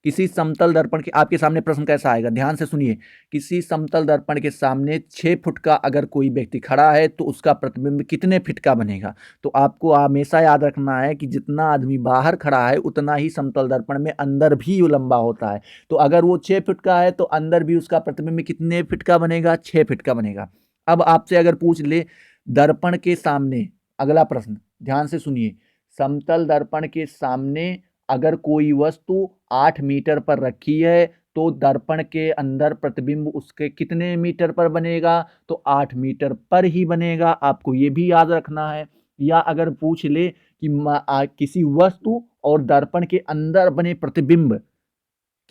किसी समतल दर्पण के, आपके सामने प्रश्न कैसा आएगा, ध्यान से सुनिए। किसी समतल दर्पण के सामने 6 फुट का अगर कोई व्यक्ति खड़ा है तो उसका प्रतिबिंब कितने फीट का बनेगा। तो आपको हमेशा याद रखना है कि जितना आदमी बाहर खड़ा है उतना ही समतल दर्पण में अंदर भी वो लंबा होता है। तो अगर वो 6 फीट का है तो अंदर भी उसका प्रतिबिंब कितने फीट का बनेगा, 6 फीट का बनेगा। अब आपसे अगर पूछ ले दर्पण के सामने, अगला प्रश्न ध्यान से सुनिए, समतल दर्पण के सामने अगर कोई वस्तु 8 मीटर पर रखी है तो दर्पण के अंदर प्रतिबिंब उसके कितने मीटर पर बनेगा, तो 8 मीटर पर ही बनेगा। आपको ये भी याद रखना है। या अगर पूछ ले कि किसी वस्तु और दर्पण के अंदर बने प्रतिबिंब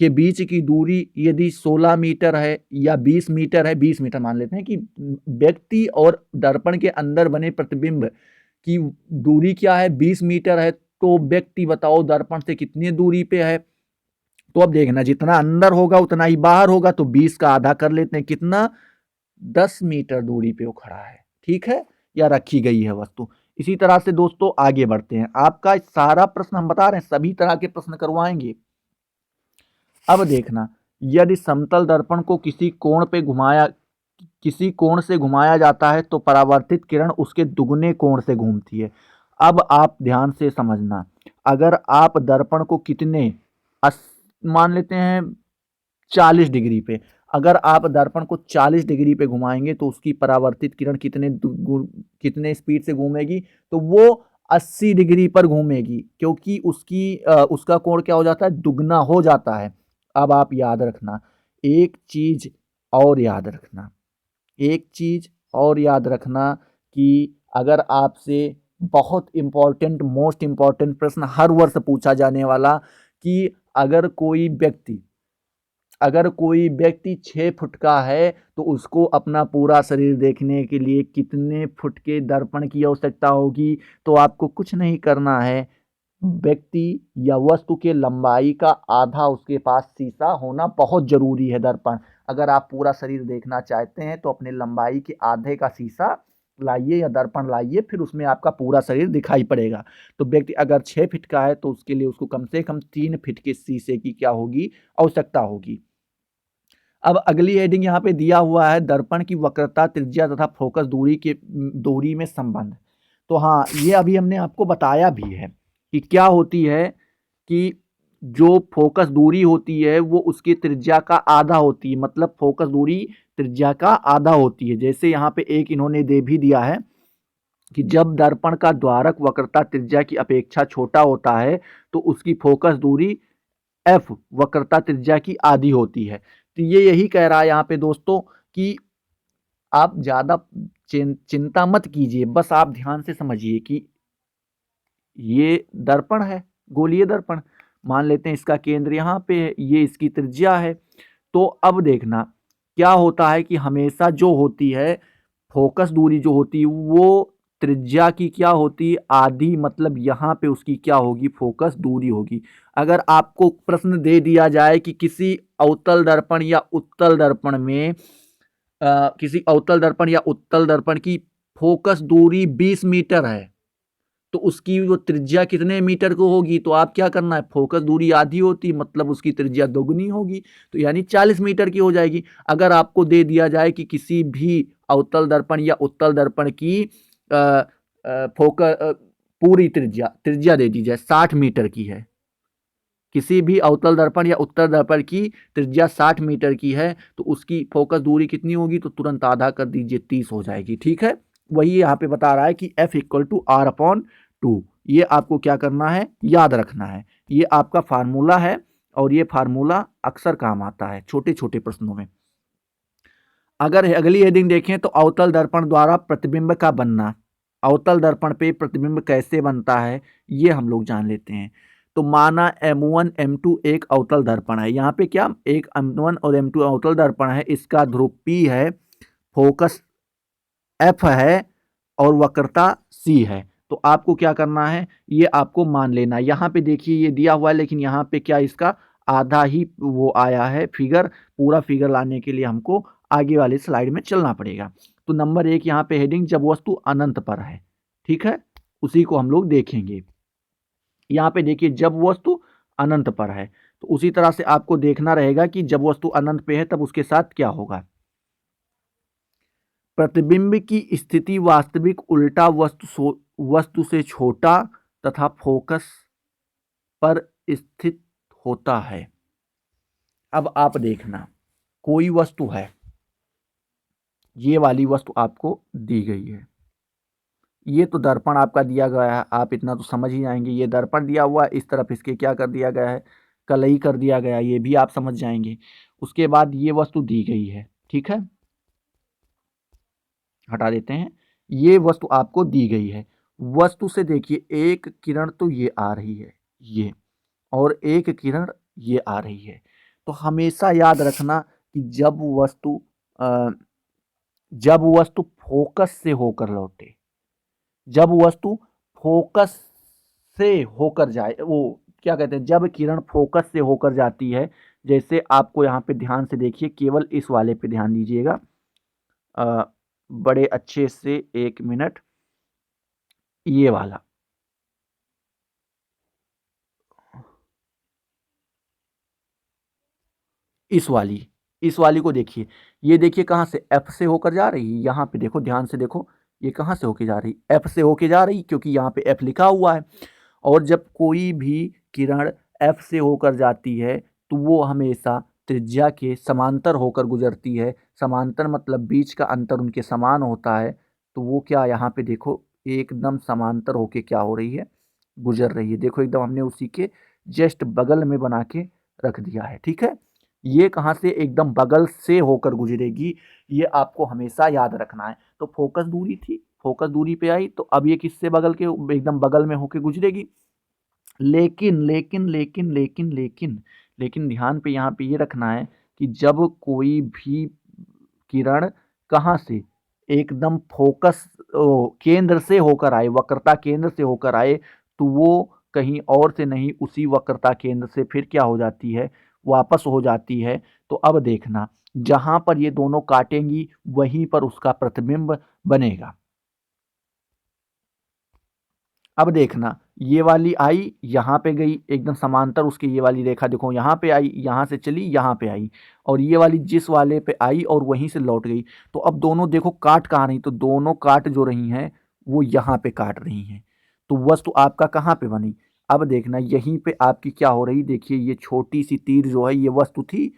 के बीच की दूरी यदि 16 मीटर है या 20 मीटर है, 20 मीटर मान लेते हैं कि व्यक्ति और दर्पण के अंदर बने प्रतिबिंब की दूरी क्या है, 20 मीटर है, तो व्यक्ति बताओ दर्पण से कितनी दूरी पे है। तो अब देखना जितना अंदर होगा उतना ही बाहर होगा, तो 20 का आधा कर लेते हैं, कितना, 10 मीटर दूरी पे वो खड़ा है, ठीक है, या रखी गई है वस्तु। इसी तरह से दोस्तों आगे बढ़ते हैं। आपका सारा प्रश्न हम बता रहे हैं, सभी तरह के प्रश्न करवाएंगे। अब देखना, यदि समतल दर्पण को किसी कोण से घुमाया जाता है तो परावर्तित किरण उसके दुगने कोण से घूमती है। अब आप ध्यान से समझना, अगर आप दर्पण को मान लेते हैं 40 डिग्री पे, अगर आप दर्पण को 40 डिग्री पे घुमाएंगे तो उसकी परावर्तित किरण कितने स्पीड से घूमेगी, तो वो 80 डिग्री पर घूमेगी, क्योंकि उसका कोण क्या हो जाता है, दुगना हो जाता है। अब आप याद रखना एक चीज और याद रखना, एक चीज और याद रखना कि अगर आपसे बहुत इंपॉर्टेंट, मोस्ट इंपॉर्टेंट प्रश्न हर वर्ष पूछा जाने वाला, कि अगर कोई व्यक्ति अगर कोई व्यक्ति 6 फुट का है तो उसको अपना पूरा शरीर देखने के लिए कितने फुट के दर्पण की आवश्यकता होगी? तो आपको कुछ नहीं करना है, व्यक्ति या वस्तु के लंबाई का आधा उसके पास शीशा होना बहुत ज़रूरी है दर्पण। अगर आप पूरा शरीर देखना चाहते हैं तो अपने लंबाई के आधे का शीशा लाइए या दर्पण लाइए, फिर उसमें आपका पूरा शरीर दिखाई पड़ेगा। तो व्यक्ति अगर 6 फीट का है तो उसके लिए उसको कम से कम 3 फीट के शीशे की क्या होगी? आवश्यकता होगी। अब अगली हेडिंग यहाँ पे दिया हुआ है दर्पण की वक्रता, त्रिज्या तथा फोकस दूरी में संबंध। तो हाँ, ये अभी हमने आपको बताया भी है कि क्या होती है कि जो फोकस दूरी होती है वो उसकी त्रिज्या का आधा होती है, मतलब फोकस दूरी त्रिज्या का आधा होती है। जैसे यहाँ पे एक इन्होंने दे भी दिया है कि जब दर्पण का द्वारक वक्रता त्रिज्या की अपेक्षा छोटा होता है तो उसकी फोकस दूरी एफ वक्रता त्रिज्या की आधी होती है। तो ये यही कह रहा है यहाँ पे दोस्तों कि आप ज़्यादा चिंता मत कीजिए, बस आप ध्यान से समझिए कि ये दर्पण है, गोलीय दर्पण। मान लेते हैं इसका केंद्र यहाँ पे है, ये इसकी त्रिज्या है। तो अब देखना क्या होता है कि हमेशा जो होती है फोकस दूरी जो होती है वो त्रिज्या की क्या होती है? आधी, मतलब यहाँ पे उसकी क्या होगी? फोकस दूरी होगी। अगर आपको प्रश्न दे दिया जाए कि किसी अवतल दर्पण या उत्तल दर्पण में किसी अवतल दर्पण या उत्तल दर्पण की फोकस दूरी 20 मीटर है तो उसकी वो त्रिज्या कितने मीटर को होगी? तो आप क्या करना है, फोकस दूरी आधी होती मतलब उसकी त्रिज्या दोगुनी होगी, तो यानी 40 मीटर की हो जाएगी। अगर आपको दे दिया जाए कि किसी भी अवतल दर्पण या उत्तल दर्पण की फोकस पूरी त्रिज्या दे दी जाए 60 मीटर की है, किसी भी अवतल दर्पण या उत्तल दर्पण की त्रिज्या 60 मीटर की है तो उसकी फोकस दूरी कितनी होगी? तो तुरंत आधा कर दीजिए, 30 हो जाएगी। ठीक है, वही यहाँ पे बता रहा है कि F equal to R upon 2। ये आपको क्या करना है? याद रखना है। ये आपका फार्मूला है और ये फार्मूला अक्सर काम आता है छोटे छोटे प्रश्नों में। अगर अगली हेडिंग देखें तो अवतल दर्पण द्वारा प्रतिबिंब का बनना। अवतल दर्पण पे प्रतिबिंब कैसे बनता है ये हम लोग जान लेते हैं। तो माना M1 M2 एक अवतल दर्पण है, यहाँ पे क्या एक M1 और M2 अवतल दर्पण है, इसका ध्रुव P है, फोकस F है और वक्रता C है। तो आपको क्या करना है, ये आपको मान लेना। यहाँ पे देखिए ये दिया हुआ है लेकिन यहाँ पे क्या इसका आधा ही वो आया है फिगर। पूरा फिगर लाने के लिए हमको आगे वाले स्लाइड में चलना पड़ेगा। तो नंबर 1 यहाँ पे हेडिंग जब वस्तु अनंत पर है, ठीक है, उसी को हम लोग देखेंगे। यहाँ पे देखिए जब वस्तु अनंत पर है तो उसी तरह से आपको देखना रहेगा कि जब वस्तु अनंत पे है तब उसके साथ क्या होगा। प्रतिबिंब की स्थिति वास्तविक उल्टा वस्तु से छोटा तथा फोकस पर स्थित होता है। अब आप देखना कोई वस्तु है, ये वाली वस्तु आपको दी गई है, ये तो दर्पण आपका दिया गया है, आप इतना तो समझ ही जाएंगे। ये दर्पण दिया हुआ है, इस तरफ इसके क्या कर दिया गया है? कलई कर दिया गया, ये भी आप समझ जाएंगे। उसके बाद ये वस्तु दी गई है, ठीक है, हटा देते हैं। ये वस्तु आपको दी गई है, वस्तु से देखिए एक किरण तो ये आ रही है ये, और एक किरण ये आ रही है। तो हमेशा याद रखना कि जब वस्तु फोकस से होकर लौटे, जब वस्तु फोकस से होकर जाए, वो क्या कहते हैं, जब किरण फोकस से होकर जाती है, जैसे आपको यहाँ पे ध्यान से देखिए, केवल इस वाले पे ध्यान दीजिएगा बड़े अच्छे से, 1 मिनट, ये वाला, इस वाली को देखिए। ये देखिए कहाँ से, एफ से होकर जा रही है। यहाँ पे देखो, ध्यान से देखो, ये कहाँ से होके जा रही? एफ से होके जा रही, क्योंकि यहाँ पे एफ लिखा हुआ है। और जब कोई भी किरण एफ से होकर जाती है तो वो हमेशा त्रिज्या के समांतर होकर गुजरती है। समांतर मतलब बीच का अंतर उनके समान होता है। तो वो क्या, यहाँ पे देखो एकदम समांतर होके क्या हो रही है? गुजर रही है। देखो एकदम हमने उसी के जस्ट बगल में बना के रख दिया है, ठीक है। ये कहाँ से? एकदम बगल से होकर गुजरेगी, ये आपको हमेशा याद रखना है। तो फोकस दूरी थी, फोकस दूरी पे आई, तो अब ये किससे बगल के, एकदम बगल में होकर गुजरेगी। लेकिन लेकिन लेकिन लेकिन लेकिन लेकिन ध्यान पे यहाँ पे ये रखना है कि जब कोई भी किरण कहाँ से एकदम फोकस केंद्र से होकर आए, वक्रता केंद्र से होकर आए, तो वो कहीं और से नहीं उसी वक्रता केंद्र से फिर क्या हो जाती है, वापस हो जाती है। तो अब देखना, जहां पर ये दोनों काटेंगी वहीं पर उसका प्रतिबिंब बनेगा। अब देखना, ये वाली आई यहाँ पे गई एकदम समांतर उसके, ये वाली रेखा देखो यहाँ पे आई, यहाँ से चली यहाँ पे आई, और ये वाली जिस वाले पे आई और वहीं से लौट गई। तो अब दोनों देखो काट कहाँ रही, तो दोनों काट जो रही हैं वो यहाँ पे काट रही हैं। तो वस्तु आपका कहाँ पे बनी, अब देखना यहीं पे आपकी क्या हो रही, देखिए ये छोटी सी तीर जो है ये वस्तु थी,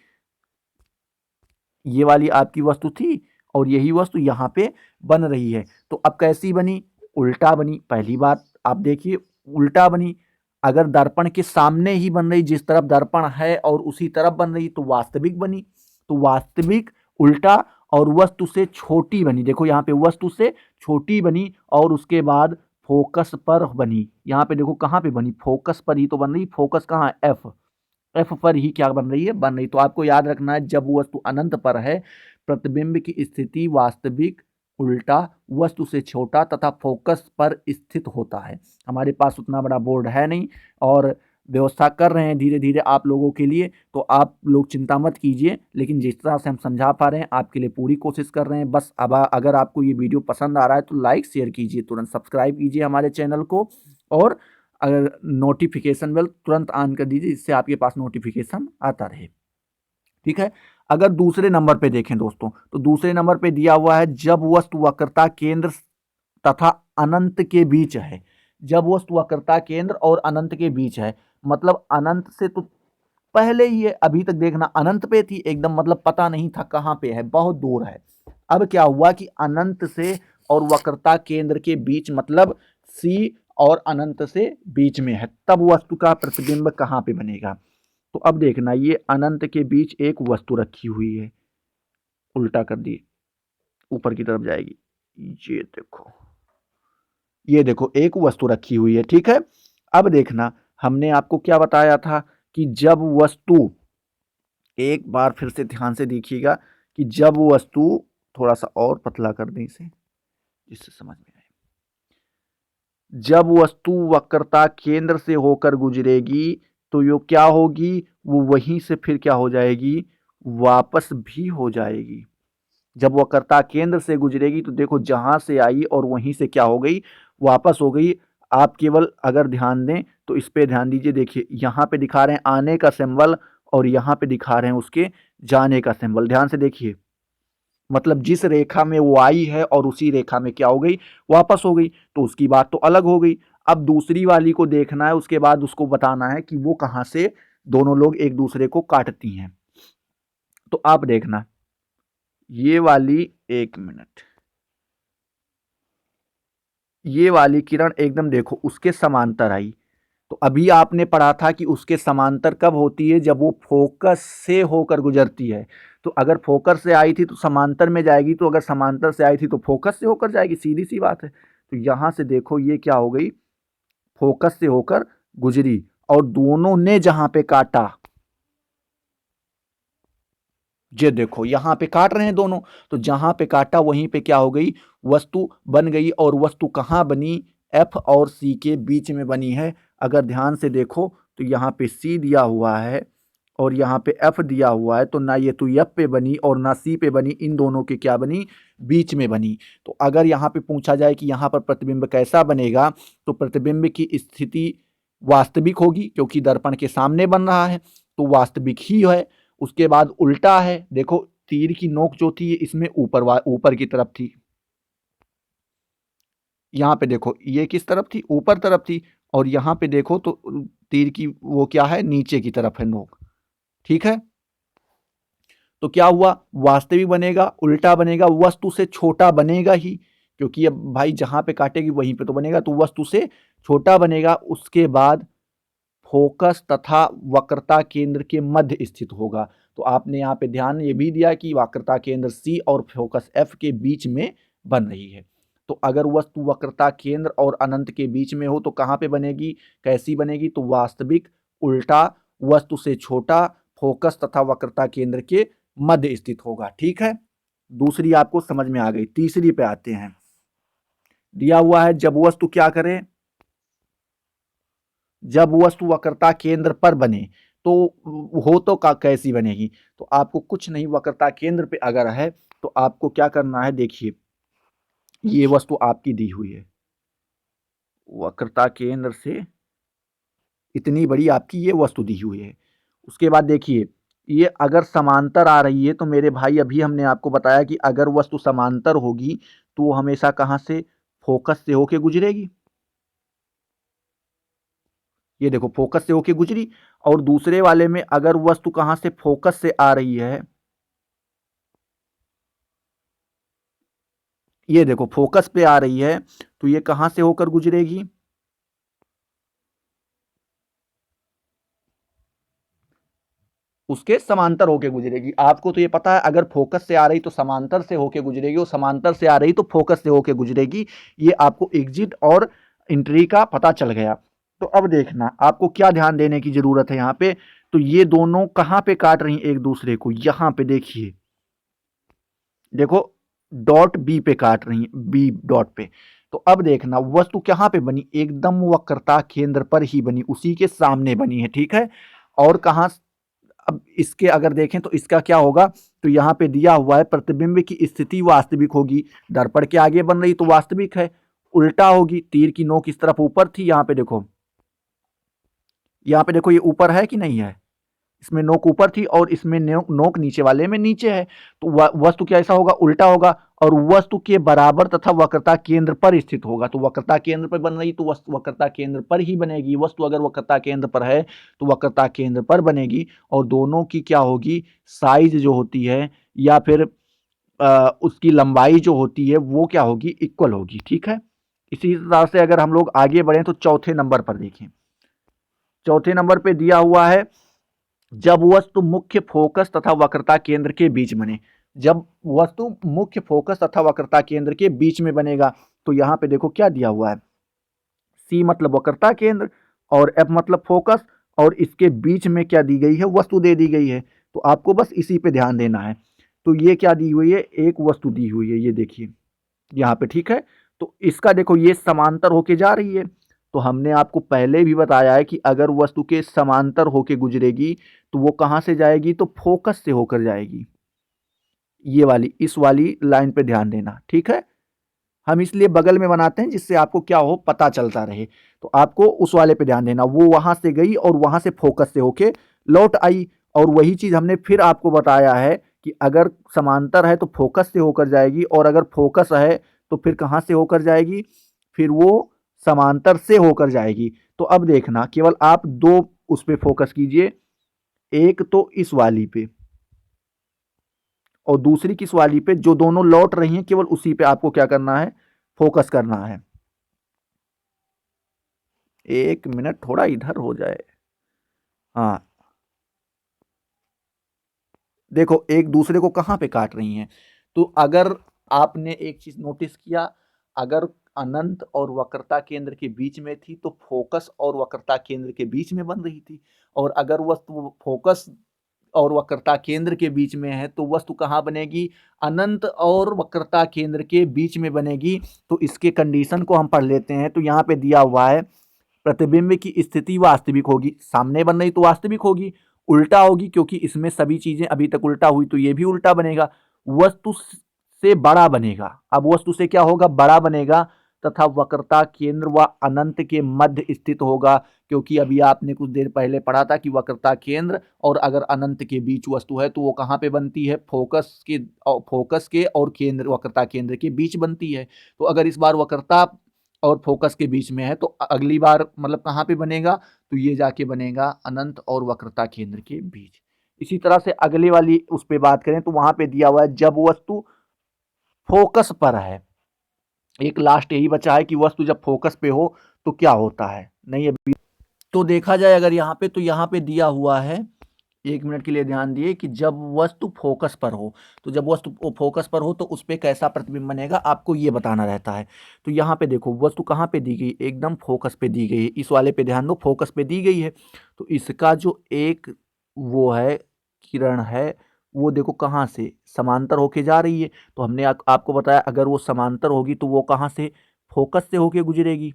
ये वाली आपकी वस्तु थी, और यही वस्तु यहाँ पे बन रही है। तो अब कैसी बनी, उल्टा बनी। पहली बात आप देखिए, उल्टा बनी। अगर दर्पण के सामने ही बन रही, जिस तरफ दर्पण है और उसी तरफ बन रही, तो वास्तविक बनी। तो वास्तविक उल्टा और वस्तु से छोटी बनी। देखो यहाँ पे वस्तु से छोटी बनी और उसके बाद फोकस पर बनी। यहाँ पे देखो कहाँ पे बनी, फोकस पर ही तो बन रही। फोकस कहाँ है, एफ, एफ पर ही क्या बन रही है, बन रही। तो आपको याद रखना है, जब वस्तु अनंत पर है, प्रतिबिंब की स्थिति वास्तविक, उल्टा, वस्तु से छोटा तथा फोकस पर स्थित होता है। हमारे पास उतना बड़ा बोर्ड है नहीं और व्यवस्था कर रहे हैं धीरे धीरे आप लोगों के लिए, तो आप लोग चिंता मत कीजिए, लेकिन जिस तरह से हम समझा पा रहे हैं आपके लिए पूरी कोशिश कर रहे हैं। बस अब अगर आपको ये वीडियो पसंद आ रहा है तो लाइक शेयर कीजिए, तुरंत सब्सक्राइब कीजिए हमारे चैनल को, और अगर नोटिफिकेशन बेल तुरंत ऑन कर दीजिए, जिससे आपके पास नोटिफिकेशन आता रहे। ठीक है। अगर दूसरे नंबर पे देखें दोस्तों, तो दूसरे नंबर पे दिया हुआ है, जब वस्तु वक्रता केंद्र तथा अनंत के बीच है। जब वस्तु वक्रता केंद्र और अनंत के बीच है, मतलब अनंत से तो पहले ही है, अभी तक देखना अनंत पे थी एकदम, मतलब पता नहीं था कहां पे है, बहुत दूर है। अब क्या हुआ कि अनंत से और वक्रता केंद्र के बीच, मतलब सी और अनंत से बीच में है, तब वस्तु का प्रतिबिंब कहां पे बनेगा। तो अब देखना, ये अनंत के बीच एक वस्तु रखी हुई है, उल्टा कर दिए, ऊपर की तरफ जाएगी, ये देखो, ये देखो एक वस्तु रखी हुई है। ठीक है। अब देखना, हमने आपको क्या बताया था कि जब वस्तु, एक बार फिर से ध्यान से देखिएगा, कि जब वस्तु, थोड़ा सा और पतला कर दें इसे जिससे समझ में आए, जब वस्तु वक्रता केंद्र से होकर गुजरेगी तो यो क्या होगी, वो वहीं से फिर क्या हो जाएगी, वापस भी हो जाएगी। जब वक्रता केंद्र से गुजरेगी तो देखो जहां से आई और वहीं से क्या हो गई, वापस हो गई। आप केवल अगर ध्यान दें तो इस पे ध्यान दीजिए, देखिए यहां पे दिखा रहे हैं आने का सिंबल और यहां पे दिखा रहे हैं उसके जाने का सिंबल। ध्यान से देखिए, मतलब जिस रेखा में वो आई है और उसी रेखा में क्या हो गई, वापस हो गई, तो उसकी बात तो अलग हो गई। अब दूसरी वाली को देखना है, उसके बाद उसको बताना है कि वो कहां से दोनों लोग एक दूसरे को काटती हैं। तो आप देखना, ये वाली, एक मिनट, ये वाली किरण एकदम देखो उसके समांतर आई। तो अभी आपने पढ़ा था कि उसके समांतर कब होती है, जब वो फोकस से होकर गुजरती है। तो अगर फोकस से आई थी तो समांतर में जाएगी, तो अगर समांतर से आई थी तो फोकस से होकर जाएगी, सीधी सी बात है। तो यहां से देखो ये क्या हो गई, फोकस से होकर गुजरी, और दोनों ने जहां पे काटा, ये देखो यहां पे काट रहे हैं दोनों, तो जहां पे काटा वहीं पे क्या हो गई, वस्तु बन गई। और वस्तु कहां बनी, एफ और सी के बीच में बनी है। अगर ध्यान से देखो तो यहाँ पे सी दिया हुआ है और यहाँ पे एफ दिया हुआ है, तो ना ये तो एफ पे बनी और ना सी पे बनी, इन दोनों के क्या बनी, बीच में बनी। तो अगर यहाँ पे पूछा जाए कि यहाँ पर प्रतिबिंब कैसा बनेगा, तो प्रतिबिंब की स्थिति वास्तविक होगी, क्योंकि दर्पण के सामने बन रहा है तो वास्तविक ही है। उसके बाद उल्टा है, देखो तीर की नोक जो थी इसमें ऊपर की तरफ थी, यहाँ पे देखो ये किस तरफ थी, ऊपर तरफ थी, और यहाँ पे देखो तो तीर की वो क्या है, नीचे की तरफ है नोक। ठीक है। तो क्या हुआ, वास्तविक बनेगा, उल्टा बनेगा, वस्तु से छोटा बनेगा ही, क्योंकि अब भाई जहां पे काटेगी वहीं पे तो बनेगा, तो वस्तु से छोटा बनेगा। उसके बाद फोकस तथा वक्रता केंद्र के मध्य स्थित होगा। तो आपने यहाँ पे ध्यान ये भी दिया कि वक्रता केंद्र सी और फोकस एफ के बीच में बन रही है। तो अगर वस्तु वक्रता केंद्र और अनंत के बीच में हो तो कहाँ पे बनेगी, कैसी बनेगी, तो वास्तविक, उल्टा, वस्तु से छोटा, फोकस तथा वक्रता केंद्र के मध्य स्थित होगा। ठीक है, दूसरी आपको समझ में आ गई। तीसरी पे आते हैं। दिया हुआ है जब वस्तु क्या करे, जब वस्तु वक्रता केंद्र पर बने तो हो तो कैसी बनेगी। तो आपको कुछ नहीं, वक्रता केंद्र पे अगर है तो आपको क्या करना है, देखिए ये वस्तु आपकी दी हुई है, वक्रता केंद्र से इतनी बड़ी आपकी ये वस्तु दी हुई है। उसके बाद देखिए ये अगर समांतर आ रही है तो मेरे भाई अभी हमने आपको बताया कि अगर वस्तु समांतर होगी तो वो हमेशा कहां से, फोकस से होके गुजरेगी। ये देखो फोकस से होके गुजरी। और दूसरे वाले में अगर वस्तु कहां से, फोकस से आ रही है, ये देखो फोकस पे आ रही है तो ये कहां से होकर गुजरेगी, उसके समांतर होके गुजरेगी। आपको तो ये पता है अगर फोकस से आ रही तो समांतर से होके गुजरेगी, और समांतर से आ रही तो फोकस से होके गुजरेगी। ये आपको एग्जिट और एंट्री का पता चल गया। तो अब देखना आपको क्या ध्यान देने की जरूरत है यहाँ पे। तो ये दोनों कहां पे काट रही हैं एक दूसरे को, यहां पे देखिए, देखो डॉट बी पे काट रही है, बी डॉट पे। तो अब देखना वस्तु कहां पे बनी, एकदम वक्रता केंद्र पर ही बनी, उसी के सामने बनी है। ठीक है, और कहां, अब इसके अगर देखें तो इसका क्या होगा, तो यहां पे दिया हुआ है प्रतिबिंब की स्थिति वास्तविक होगी, दर्पण के आगे बन रही तो वास्तविक है, उल्टा होगी, तीर की नोक इस तरफ ऊपर थी, यहां पे देखो, यहां पे देखो ये ऊपर है कि नहीं है, इसमें नोक ऊपर थी और इसमें नोक नीचे वाले में नीचे है। तो वस्तु क्या ऐसा होगा, उल्टा होगा, और वस्तु के बराबर तथा वक्रता केंद्र पर स्थित होगा। तो वक्रता केंद्र पर बन रही तो वस्तु वक्रता केंद्र पर ही बनेगी। वस्तु अगर वक्रता केंद्र पर है तो वक्रता केंद्र पर बनेगी, और दोनों की क्या होगी, साइज जो होती है या फिर उसकी लंबाई जो होती है वो क्या होगी, इक्वल होगी। ठीक है, इसी तरह से अगर हम लोग आगे बढ़े तो चौथे नंबर पर देखें। चौथे नंबर पे दिया हुआ है जब वस्तु मुख्य फोकस तथा वक्रता केंद्र के बीच बने। जब वस्तु मुख्य फोकस तथा वक्रता केंद्र के बीच में बनेगा तो यहां पे देखो क्या दिया हुआ है, सी मतलब वक्रता केंद्र और एफ मतलब फोकस, और इसके बीच में क्या दी गई है, वस्तु दे दी गई है। तो आपको बस इसी पे ध्यान देना है। तो ये क्या दी हुई है, एक वस्तु दी हुई है, ये देखिए यहाँ पे। ठीक है, तो इसका देखो ये समांतर होके जा रही है। तो हमने आपको पहले भी बताया है कि अगर वस्तु के समांतर होके गुजरेगी तो वो कहां से जाएगी, तो फोकस से होकर जाएगी। ये वाली, इस वाली लाइन पे ध्यान देना। ठीक है, हम इसलिए बगल में बनाते हैं जिससे आपको क्या हो, पता चलता रहे। तो आपको उस वाले पे ध्यान देना, वो वहां से गई और वहां से फोकस से होके लौट आई। और वही चीज हमने फिर आपको बताया है कि अगर समांतर है तो फोकस से होकर जाएगी, और अगर फोकस है तो फिर कहां से होकर जाएगी, फिर वो समांतर से होकर जाएगी। तो अब देखना केवल आप दो उस पे फोकस कीजिए, एक तो इस वाली पे और दूसरी किस वाली पे, जो दोनों लौट रही हैं केवल उसी पे आपको क्या करना है, फोकस करना है। एक मिनट थोड़ा इधर हो जाए, हाँ देखो एक दूसरे को कहां पे काट रही हैं। तो अगर आपने एक चीज नोटिस किया, अगर अनंत और वक्रता केंद्र के बीच में थी तो फोकस और वक्रता केंद्र के बीच में बन रही थी, और अगर वस्तु फोकस और वक्रता केंद्र के बीच में है तो वस्तु कहाँ बनेगी, अनंत और वक्रता केंद्र के बीच में बनेगी। तो इसके कंडीशन को हम पढ़ लेते हैं। तो यहाँ पे दिया हुआ है प्रतिबिंब की स्थिति वास्तविक होगी, सामने बन रही तो वास्तविक होगी, उल्टा होगी क्योंकि इसमें सभी चीजें अभी तक उल्टा हुई तो ये भी उल्टा बनेगा, वस्तु से बड़ा बनेगा। अब वस्तु से क्या होगा, बड़ा बनेगा, तथा वक्रता केंद्र व अनंत के मध्य स्थित होगा, क्योंकि अभी आपने कुछ देर पहले पढ़ा था कि वक्रता केंद्र और अगर अनंत के बीच वस्तु है तो वो कहाँ पे बनती है, फोकस के और केंद्र, वक्रता केंद्र के बीच बनती है। तो अगर इस बार वक्रता और फोकस के बीच में है तो अगली बार मतलब कहाँ पे बनेगा, तो ये जाके बनेगा अनंत और वक्रता केंद्र के बीच। इसी तरह से अगले वाली उस पे बात करें तो वहां पे दिया हुआ है जब वस्तु फोकस पर है। एक लास्ट यही बचा है कि वस्तु जब फोकस पे हो तो क्या होता है, नहीं अभी तो देखा जाए अगर यहाँ पे, तो यहाँ पे दिया हुआ है, एक मिनट के लिए ध्यान दिए कि जब वस्तु फोकस पर हो, तो जब वस्तु फोकस पर हो तो उस पर कैसा प्रतिबिंब बनेगा आपको ये बताना रहता है। तो यहाँ पे देखो वस्तु कहाँ पे दी गई, एकदम फोकस पे दी गई है, इस वाले पे ध्यान दो, फोकस पे दी गई है। तो इसका जो एक वो है किरण है वो देखो कहाँ से समांतर होके जा रही है। तो हमने आपको बताया अगर वो समांतर होगी तो वो कहाँ से, फोकस से होके गुजरेगी,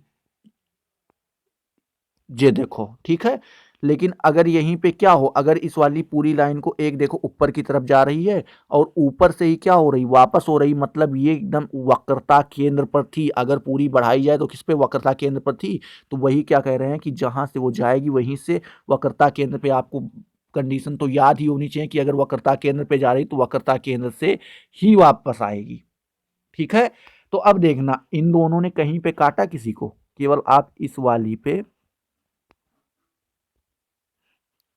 ये देखो ठीक है। लेकिन अगर यहीं पे क्या हो, अगर इस वाली पूरी लाइन को एक देखो ऊपर की तरफ जा रही है और ऊपर से ही क्या हो रही, वापस हो रही, मतलब ये एकदम वक्रता केंद्र पर थी। अगर पूरी बढ़ाई जाए तो किस पे, वक्रता केंद्र पर थी। तो वही क्या कह रहे हैं कि जहां से वो जाएगी वहीं से वक्रता केंद्र पे, आपको कंडीशन तो याद ही होनी चाहिए कि अगर वक्रता केंद्र पे जा रही तो वक्रता केंद्र से ही वापस आएगी। ठीक है। तो अब देखना इन दोनों ने कहीं पे काटा किसी को, केवल आप इस वाली पे,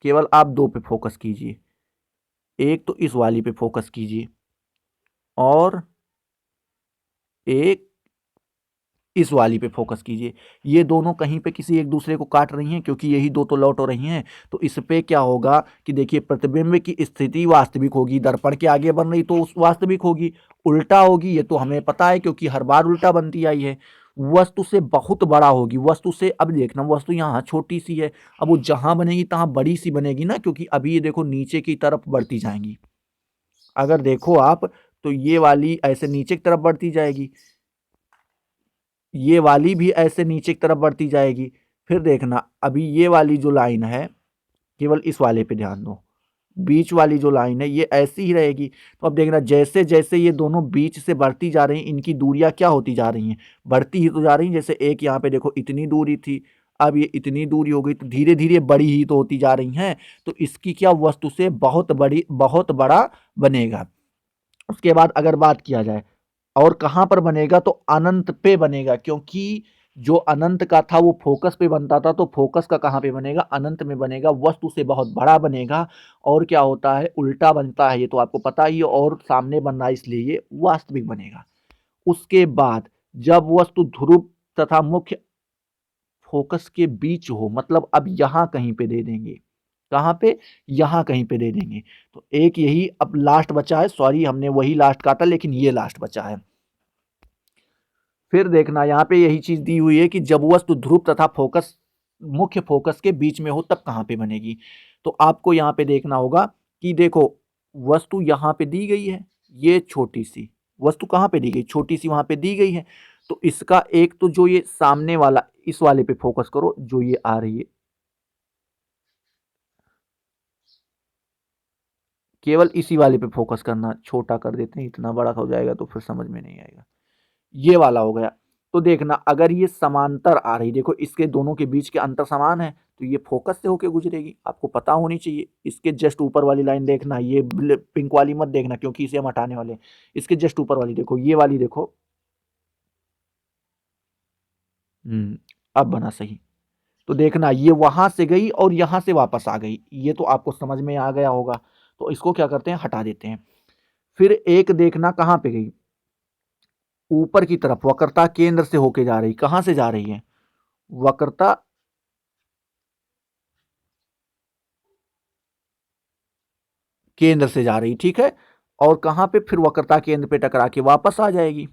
केवल आप दो पे फोकस कीजिए। एक तो इस वाली पे फोकस कीजिए और एक इस वाली पे फोकस कीजिए। ये दोनों कहीं पे किसी एक दूसरे को काट रही हैं क्योंकि यही दो तो लौट हो रही हैं। तो इस पे क्या होगा कि देखिए प्रतिबिंब की स्थिति वास्तविक होगी, दर्पण के आगे बन रही तो उस वास्तविक होगी, उल्टा होगी ये तो हमें पता है क्योंकि हर बार उल्टा बनती आई है। वस्तु से बहुत बड़ा होगी, वस्तु से, अब देखना वस्तु यहाँ छोटी सी है, अब वो जहां बनेगी तहां बड़ी सी बनेगी ना, क्योंकि अभी ये देखो नीचे की तरफ बढ़ती जाएंगी। अगर देखो आप तो ये वाली ऐसे नीचे की तरफ बढ़ती जाएगी, ये वाली भी ऐसे नीचे की तरफ बढ़ती जाएगी। फिर देखना अभी ये वाली जो लाइन है, केवल इस वाले पे ध्यान दो, बीच वाली जो लाइन है ये ऐसी ही रहेगी। तो अब देखना जैसे जैसे ये दोनों बीच से बढ़ती जा रही हैं, इनकी दूरियां क्या होती जा रही हैं, बढ़ती ही तो जा रही हैं। जैसे एक यहाँ पे देखो इतनी दूरी थी, अब ये इतनी दूरी हो गई, तो धीरे धीरे बड़ी ही तो होती जा रही हैं। तो इसकी क्या, वस्तु से बहुत बड़ी, बहुत बड़ा बनेगा। उसके बाद अगर बात किया जाए और कहां पर बनेगा, तो अनंत पे बनेगा, क्योंकि जो अनंत का था वो फोकस पे बनता था, तो फोकस का कहां पे बनेगा, अनंत में बनेगा, वस्तु से बहुत बड़ा बनेगा। और क्या होता है, उल्टा बनता है, ये तो आपको पता ही है, और सामने बन रहा है इसलिए ये वास्तविक बनेगा। उसके बाद जब वस्तु ध्रुव तथा मुख्य फोकस के बीच हो, मतलब अब यहां कहीं पे दे देंगे, कहां पे, यहां कहीं पे दे देंगे। तो एक यही अब लास्ट बचा है, सॉरी हमने वही लास्ट काटा लेकिन ये लास्ट बचा है। फिर देखना यहाँ पे यही चीज दी हुई है कि जब वस्तु ध्रुव तथा फोकस, मुख्य फोकस के बीच में हो तब कहां पे बनेगी। तो आपको यहाँ पे देखना होगा कि देखो वस्तु यहाँ पे दी गई है, ये छोटी सी वस्तु कहाँ पे दी गई, छोटी सी वहां पे दी गई है। तो इसका एक तो जो ये सामने वाला, इस वाले पे फोकस करो जो ये आ रही है, केवल इसी वाले पे फोकस करना, छोटा कर देते हैं, इतना बड़ा हो जाएगा तो फिर समझ में नहीं आएगा। ये वाला हो गया। तो देखना अगर ये समांतर आ रही, देखो इसके दोनों के बीच के अंतर समान है तो ये फोकस से होके गुजरेगी, आपको पता होनी चाहिए। इसके जस्ट ऊपर वाली लाइन देखना, ये पिंक वाली मत देखना क्योंकि इसे हम हटाने वाले हैं। इसके जस्ट ऊपर वाली देखो, ये वाली देखो, अब बना सही। तो देखना ये वहां से गई और यहां से वापस आ गई, ये तो आपको समझ में आ गया होगा। तो इसको क्या करते हैं, हटा देते हैं। फिर एक देखना कहां पे गई, ऊपर की तरफ, वक्रता केंद्र से होके जा रही, कहां से जा रही है, वक्रता केंद्र से जा रही, ठीक है। और कहां पे, फिर वक्रता केंद्र पे टकरा के वापस आ जाएगी।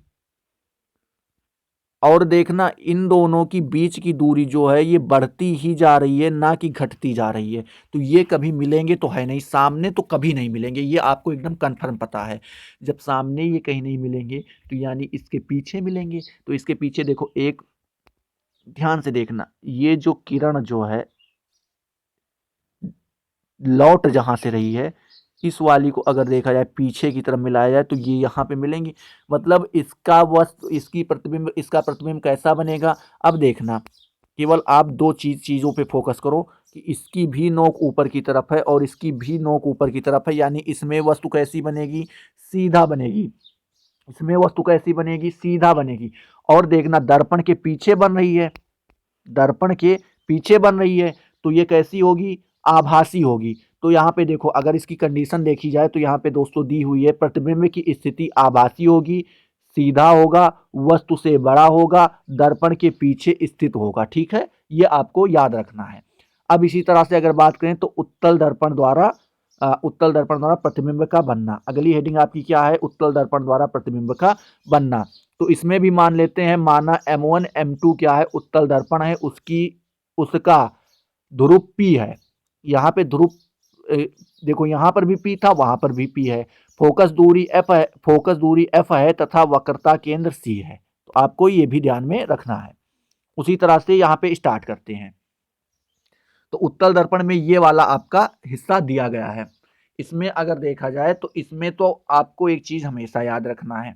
और देखना इन दोनों की बीच की दूरी जो है ये बढ़ती ही जा रही है, ना कि घटती जा रही है। तो ये कभी मिलेंगे तो है नहीं, सामने तो कभी नहीं मिलेंगे, ये आपको एकदम कंफर्म पता है। जब सामने ये कहीं नहीं मिलेंगे तो यानी इसके पीछे मिलेंगे। तो इसके पीछे देखो एक, ध्यान से देखना, ये जो किरण जो है लौट जहां से रही है, इस वाली को अगर देखा जाए पीछे की तरफ मिलाया जाए तो ये यहाँ पे मिलेंगी। मतलब इसका वस्तु, इसकी प्रतिबिंब, इसका प्रतिबिंब कैसा बनेगा। अब देखना केवल आप दो चीजों पे फोकस करो कि इसकी भी नोक ऊपर की तरफ है और इसकी भी नोक ऊपर की तरफ है, यानी इसमें वस्तु कैसी बनेगी, सीधा बनेगी। इसमें वस्तु कैसी बनेगी, सीधा बनेगी। और देखना दर्पण के पीछे बन रही है, दर्पण के पीछे बन रही है तो ये कैसी होगी, आभासी होगी। तो यहाँ पे देखो अगर इसकी कंडीशन देखी जाए तो यहाँ पे दोस्तों दी हुई है प्रतिबिंब की स्थिति आभासी होगी, सीधा होगा, वस्तु से बड़ा होगा, दर्पण के पीछे स्थित होगा। ठीक है, ये आपको याद रखना है। अब इसी तरह से अगर बात करें तो उत्तल दर्पण द्वारा प्रतिबिंब का बनना, अगली हेडिंग आपकी क्या है, उत्तल दर्पण द्वारा प्रतिबिंब का बनना। तो इसमें भी मान लेते हैं, माना M1 M2 क्या है, उत्तल दर्पण है, उसका ध्रुव P है। यहाँ पे ध्रुव देखो यहाँ पर भी P था, वहां पर भी P है। फोकस दूरी F है, फोकस दूरी F है तथा वक्रता केंद्र C है। तो आपको ये भी ध्यान में रखना है। उसी तरह से यहाँ पे स्टार्ट करते हैं। तो उत्तल दर्पण में ये वाला आपका हिस्सा दिया गया है। इसमें अगर देखा जाए तो इसमें तो आपको एक चीज हमेशा याद रखना है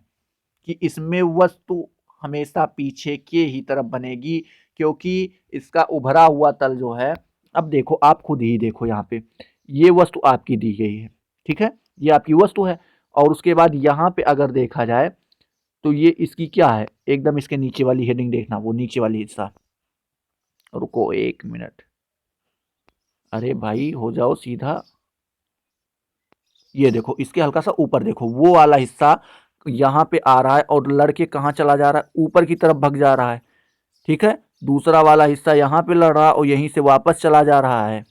कि इसमें वस्तु हमेशा पीछे के ही तरफ बनेगी, क्योंकि इसका उभरा हुआ तल जो है, अब देखो आप खुद ही देखो यहाँ पे, ये वस्तु आपकी दी गई है, ठीक है, ये आपकी वस्तु है। और उसके बाद यहाँ पे अगर देखा जाए तो ये इसकी क्या है, एकदम इसके नीचे वाली हेडिंग देखना, वो नीचे वाली हिस्सा, रुको 1 मिनट, अरे भाई हो जाओ सीधा, ये देखो इसके हल्का सा ऊपर देखो, वो वाला हिस्सा यहाँ पे आ रहा है और लड़के कहाँ चला जा रहा है, ऊपर की तरफ भग जा रहा है, ठीक है। दूसरा वाला हिस्सा यहाँ पे लड़ रहा है और यहीं से वापस चला जा रहा है।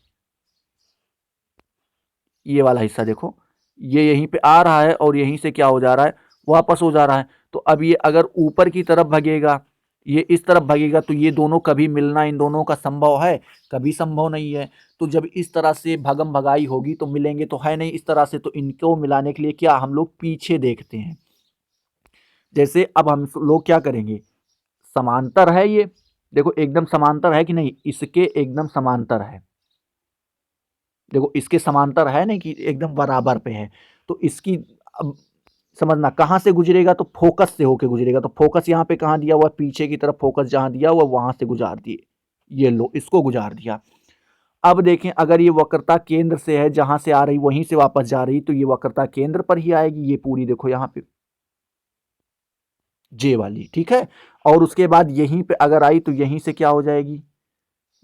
ये वाला हिस्सा देखो, ये यहीं पे आ रहा है और यहीं से क्या हो जा रहा है, वापस हो जा रहा है। तो अब ये अगर ऊपर की तरफ भगेगा, ये इस तरफ भगेगा, तो ये दोनों कभी मिलना इन दोनों का संभव है, कभी संभव नहीं है। तो जब इस तरह से भगम भगाई होगी तो मिलेंगे तो है नहीं इस तरह से, तो इनको मिलाने के लिए क्या हम लोग पीछे देखते हैं। जैसे अब हम लोग क्या करेंगे, समांतर है ये, देखो एकदम समांतर है कि नहीं, इसके एकदम समांतर है, देखो इसके समांतर है नहीं कि एकदम बराबर पे है। तो इसकी अब समझना कहाँ से गुजरेगा, तो फोकस से होके गुजरेगा। तो फोकस यहाँ पे कहाँ दिया हुआ, पीछे की तरफ फोकस जहाँ दिया हुआ वहां से गुजार दिए, ये लो इसको गुजार दिया। अब देखें अगर ये वक्रता केंद्र से है, जहां से आ रही वहीं से वापस जा रही, तो ये वक्रता केंद्र पर ही आएगी, ये पूरी देखो यहाँ पे जे वाली, ठीक है। और उसके बाद यहीं पे अगर आई तो यहीं से क्या हो जाएगी,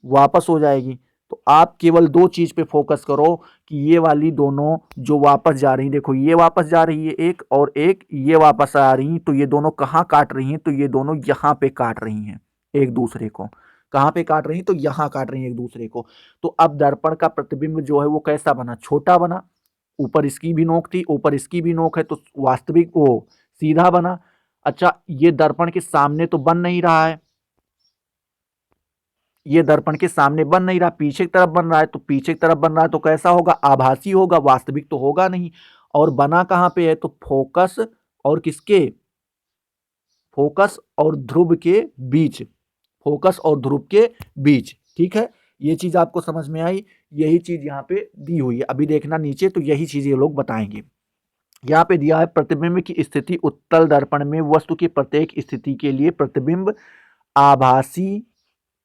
वापस हो जाएगी। तो आप केवल दो चीज पे फोकस करो कि ये वाली दोनों जो वापस जा रही, देखो ये वापस जा रही है एक, और एक ये वापस आ रही, तो ये दोनों कहाँ काट रही हैं, तो ये दोनों यहाँ पे काट रही हैं एक दूसरे को। कहाँ पे काट रही हैं, तो यहाँ काट रही हैं एक दूसरे को। तो अब दर्पण का प्रतिबिंब जो है वो कैसा बना, छोटा बना, ऊपर इसकी भी नोक थी, ऊपर इसकी भी नोक है, तो वास्तविक वो सीधा बना। अच्छा, ये दर्पण के सामने तो बन नहीं रहा है, ये दर्पण के सामने बन नहीं रहा, पीछे की तरफ बन रहा है। तो पीछे की तरफ बन रहा है तो कैसा होगा, आभासी होगा, वास्तविक तो होगा नहीं। और बना कहां पे है, तो फोकस और किसके, फोकस और ध्रुव के बीच, फोकस और ध्रुव के बीच, ठीक है। ये चीज आपको समझ में आई, यही चीज यहाँ पे दी हुई है। अभी देखना नीचे, तो यही चीज ये लोग बताएंगे। यहाँ पे दिया है प्रतिबिंब की स्थिति उत्तल दर्पण में वस्तु की प्रत्येक स्थिति के लिए प्रतिबिंब आभासी,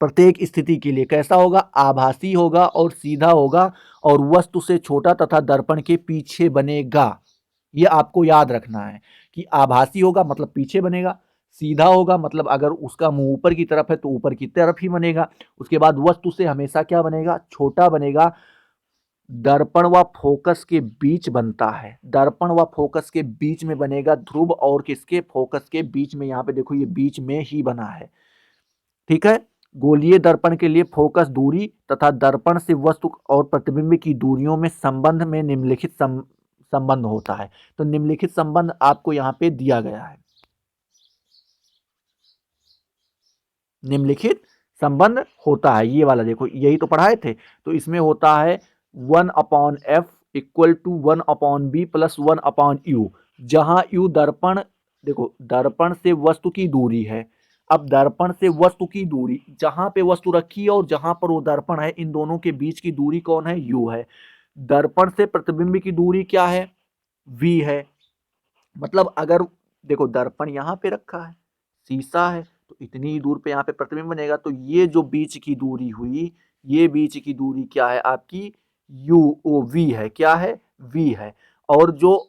प्रत्येक स्थिति के लिए कैसा होगा, आभासी होगा और सीधा होगा और वस्तु से छोटा तथा दर्पण के पीछे बनेगा। ये आपको याद रखना है कि आभासी होगा मतलब पीछे बनेगा, सीधा होगा मतलब अगर उसका मुंह ऊपर की तरफ है तो ऊपर की तरफ ही बनेगा। उसके बाद वस्तु से हमेशा क्या बनेगा, छोटा बनेगा। दर्पण व फोकस के बीच बनता है, दर्पण व फोकस के बीच में बनेगा, ध्रुव और किसके, फोकस के बीच में। यहाँ पे देखो ये बीच में ही बना है, ठीक है। गोलीय दर्पण के लिए फोकस दूरी तथा दर्पण से वस्तु और प्रतिबिंब की दूरियों में संबंध में निम्नलिखित संबंध होता है। तो निम्नलिखित संबंध आपको यहाँ पे दिया गया है, निम्नलिखित संबंध होता है, ये वाला देखो यही तो पढ़ाए थे। तो इसमें होता है 1/f equal to 1/b plus 1/u, जहां u दर्पण, देखो दर्पण से वस्तु की दूरी है। अब दर्पण से वस्तु की दूरी, जहां पे वस्तु रखी है और जहां पर वो दर्पण है, इन दोनों के बीच की दूरी कौन है, u है। दर्पण से प्रतिबिंब की दूरी क्या है, v है। मतलब अगर देखो दर्पण यहाँ पे रखा है, शीशा है, तो इतनी ही दूर पे यहाँ पे प्रतिबिंब बनेगा। तो ये जो बीच की दूरी हुई, ये बीच की दूरी क्या है आपकी, यू ओ वी है, क्या है, वी है। और जो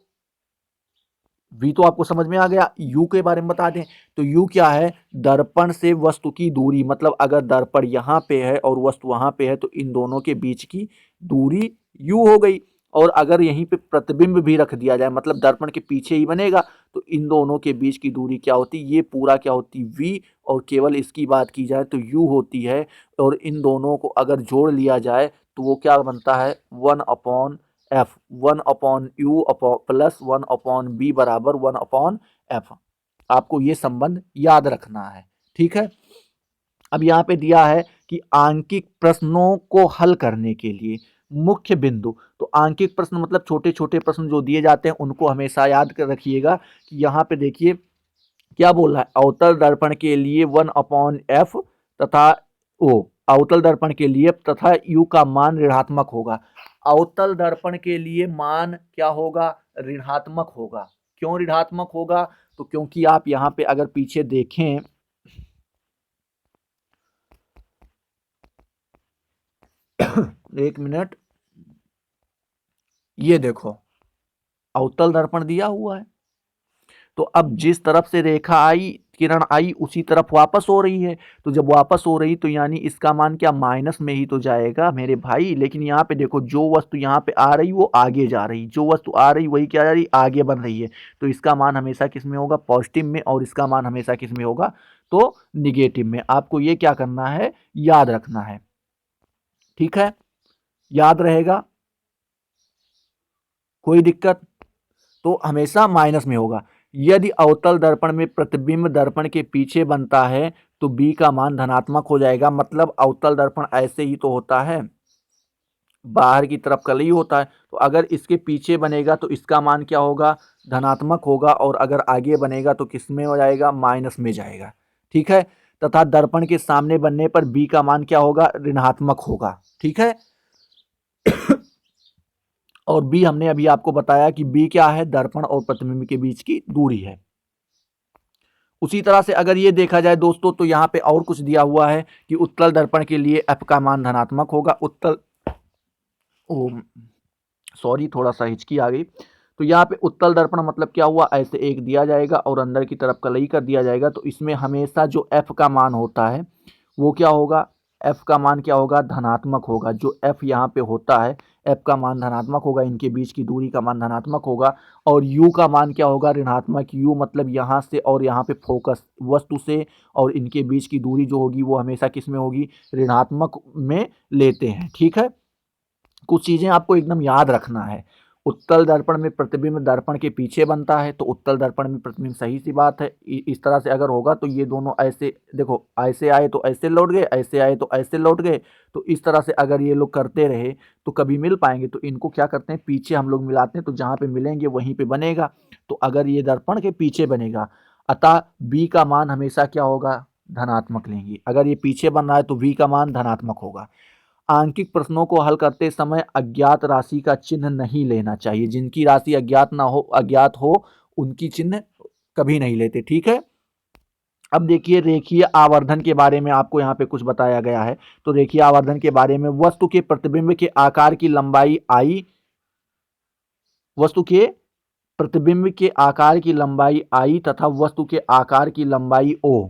वी तो आपको समझ में आ गया, यू के बारे में बता दें तो यू क्या है, दर्पण से वस्तु की दूरी, मतलब अगर दर्पण यहाँ पे है और वस्तु वहां पे है तो इन दोनों के बीच की दूरी यू हो गई। और अगर यहीं पे प्रतिबिंब भी रख दिया जाए, मतलब दर्पण के पीछे ही बनेगा, तो इन दोनों के बीच की दूरी क्या होती, ये पूरा क्या होती, वी। और केवल इसकी बात की जाए तो यू होती है। और इन दोनों को अगर जोड़ लिया जाए तो वो क्या बनता है, 1/f, 1/u प्लस 1/b बराबर 1/f। आपको ये संबंध याद रखना है, ठीक है। अब यहाँ पे दिया है कि आंकिक प्रश्नों को हल करने के लिए मुख्य बिंदु। तो आंकिक प्रश्न मतलब छोटे छोटे प्रश्न जो दिए जाते हैं उनको हमेशा याद कर रखिएगा कि यहाँ पे देखिए क्या बोल रहा है, अवतल दर्पण के लिए 1/f तथा ओ अवतल दर्पण के लिए तथा u का मान ऋणात्मक होगा। अवतल दर्पण के लिए मान क्या होगा, ऋणात्मक होगा। क्यों ऋणात्मक होगा, तो क्योंकि आप यहाँ पे अगर पीछे देखें, एक मिनट, ये देखो अवतल दर्पण दिया हुआ है, तो अब जिस तरफ से रेखा आई, किरण आई, उसी तरफ वापस हो रही है। तो जब वापस हो रही तो यानी इसका मान क्या, माइनस में ही तो जाएगा मेरे भाई। लेकिन यहाँ पे देखो जो वस्तु यहाँ पे आ रही वो आगे जा रही, जो वस्तु आ रही वही क्या जा रही, आगे बढ़ रही है। तो इसका मान हमेशा किस में होगा, पॉजिटिव में, और इसका मान हमेशा किस में होगा, तो निगेटिव में। आपको ये क्या करना है, याद रखना है, ठीक है, याद रहेगा, कोई दिक्कत, तो हमेशा माइनस में होगा। यदि अवतल दर्पण में प्रतिबिंब दर्पण के पीछे बनता है तो b का मान धनात्मक हो जाएगा। मतलब अवतल दर्पण ऐसे ही तो होता है, बाहर की तरफ कल ही होता है, तो अगर इसके पीछे बनेगा तो इसका मान क्या होगा, धनात्मक होगा, और अगर आगे बनेगा तो किस में हो जाएगा, माइनस में जाएगा, ठीक है। तथा दर्पण के सामने बनने पर b का मान क्या होगा, ऋणात्मक होगा, ठीक है। और b हमने अभी आपको बताया कि b क्या है, दर्पण और प्रतिबिंब के बीच की दूरी है। उसी तरह से अगर ये देखा जाए दोस्तों, तो यहाँ पे और कुछ दिया हुआ है कि उत्तल दर्पण के लिए f का मान धनात्मक होगा। उत्तल, ओ सॉरी, थोड़ा सा हिचकी आ गई। तो यहाँ पे उत्तल दर्पण मतलब क्या हुआ, ऐसे एक दिया जाएगा और अंदर की तरफ कलई कर दिया जाएगा। तो इसमें हमेशा जो f का मान होता है वो क्या होगा, f का मान क्या होगा, धनात्मक होगा। जो f यहाँ पे होता है, f का मान धनात्मक होगा, इनके बीच की दूरी का मान धनात्मक होगा। और u का मान क्या होगा, ऋणात्मक। u मतलब यहाँ से और यहाँ पे फोकस वस्तु से और इनके बीच की दूरी जो होगी वो हमेशा किस में होगी, ऋणात्मक में लेते हैं, ठीक है। कुछ चीजें आपको एकदम याद रखना है। उत्तल दर्पण में प्रतिबिंब दर्पण के पीछे बनता है, तो उत्तल दर्पण में प्रतिबिंब, सही सी बात है। इस तरह से अगर होगा तो ये दोनों ऐसे देखो, ऐसे आए तो ऐसे लौट गए, ऐसे आए तो ऐसे लौट गए। तो इस तरह से अगर ये लोग करते रहे तो कभी मिल पाएंगे। तो इनको क्या करते हैं, पीछे हम लोग मिलाते हैं, तो जहां पे मिलेंगे वहीं पे बनेगा। तो अगर ये दर्पण के पीछे बनेगा, अतः बी का मान हमेशा क्या होगा, धनात्मक लेंगे। अगर ये पीछे बन रहा है तो वी का मान धनात्मक होगा। आंकिक प्रश्नों को हल करते समय अज्ञात राशि का चिन्ह नहीं लेना चाहिए। जिनकी राशि अज्ञात हो उनकी चिन्ह कभी नहीं लेते, ठीक है। अब देखिए रेखीय आवर्धन के बारे में आपको यहाँ पे कुछ बताया गया है। तो रेखीय आवर्धन के बारे में, वस्तु के प्रतिबिंब के आकार की लंबाई आई, वस्तु के प्रतिबिंब के आकार की लंबाई आई तथा वस्तु के आकार की लंबाई ओ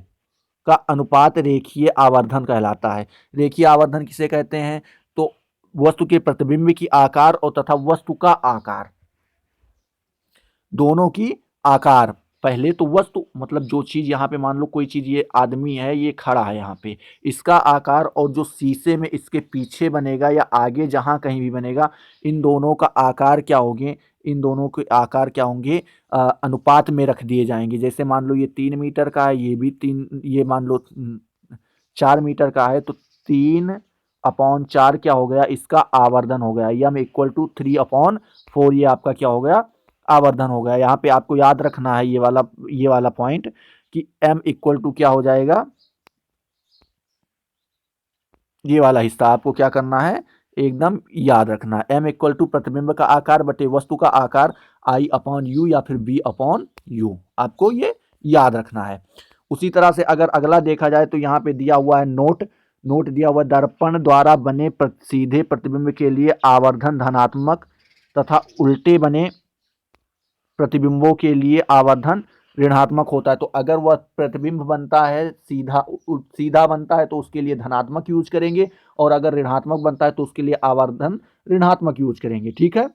का अनुपात रेखीय आवर्धन कहलाता है। रेखीय आवर्धन किसे कहते हैं, तो वस्तु के प्रतिबिंब की आकार और तथा वस्तु का आकार, दोनों की आकार। पहले तो वस्तु मतलब जो चीज यहाँ पे, मान लो कोई चीज, ये आदमी है, ये खड़ा है यहाँ पे, इसका आकार और जो शीशे में इसके पीछे बनेगा या आगे जहाँ कहीं भी बनेगा, इन दोनों का आकार क्या होंगे, इन दोनों के आकार क्या होंगे, अनुपात में रख दिए जाएंगे। जैसे मान लो ये 3 मीटर का है, ये भी 3, ये मान लो 4 मीटर का है, तो 3/4 क्या हो गया, इसका आवर्धन हो गया। यम इक्वल टू 3/4, ये आपका क्या हो गया, आवर्धन हो गया। यहाँ पे आपको याद रखना है ये वाला पॉइंट कि m इक्वल टू क्या हो जाएगा, ये वाला हिस्सा आपको क्या करना है, एकदम याद रखना है। m इक्वल टू प्रतिबिंब का आकार बटे वस्तु का आकार I/u या फिर v/u, आपको ये याद रखना है। उसी तरह से अगर अगला देखा जाए तो यहाँ पे दिया हुआ है नोट दिया हुआ, दर्पण द्वारा बने सीधे प्रतिबिंब के लिए आवर्धन धनात्मक तथा उल्टे बने प्रतिबिंबों के लिए आवर्धन ऋणात्मक होता है। तो अगर वह प्रतिबिंब बनता है सीधा बनता है तो उसके लिए धनात्मक यूज करेंगे, और अगर ऋणात्मक बनता है तो उसके लिए आवर्धन ऋणात्मक यूज करेंगे, ठीक है।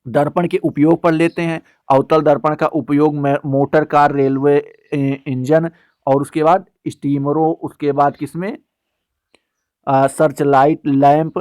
दर्पण के उपयोग पर लेते हैं। अवतल दर्पण का उपयोग मोटर कार, रेलवे इंजन, और उसके बाद स्टीमरों, उसके बाद किसमें, सर्च लाइट लैंप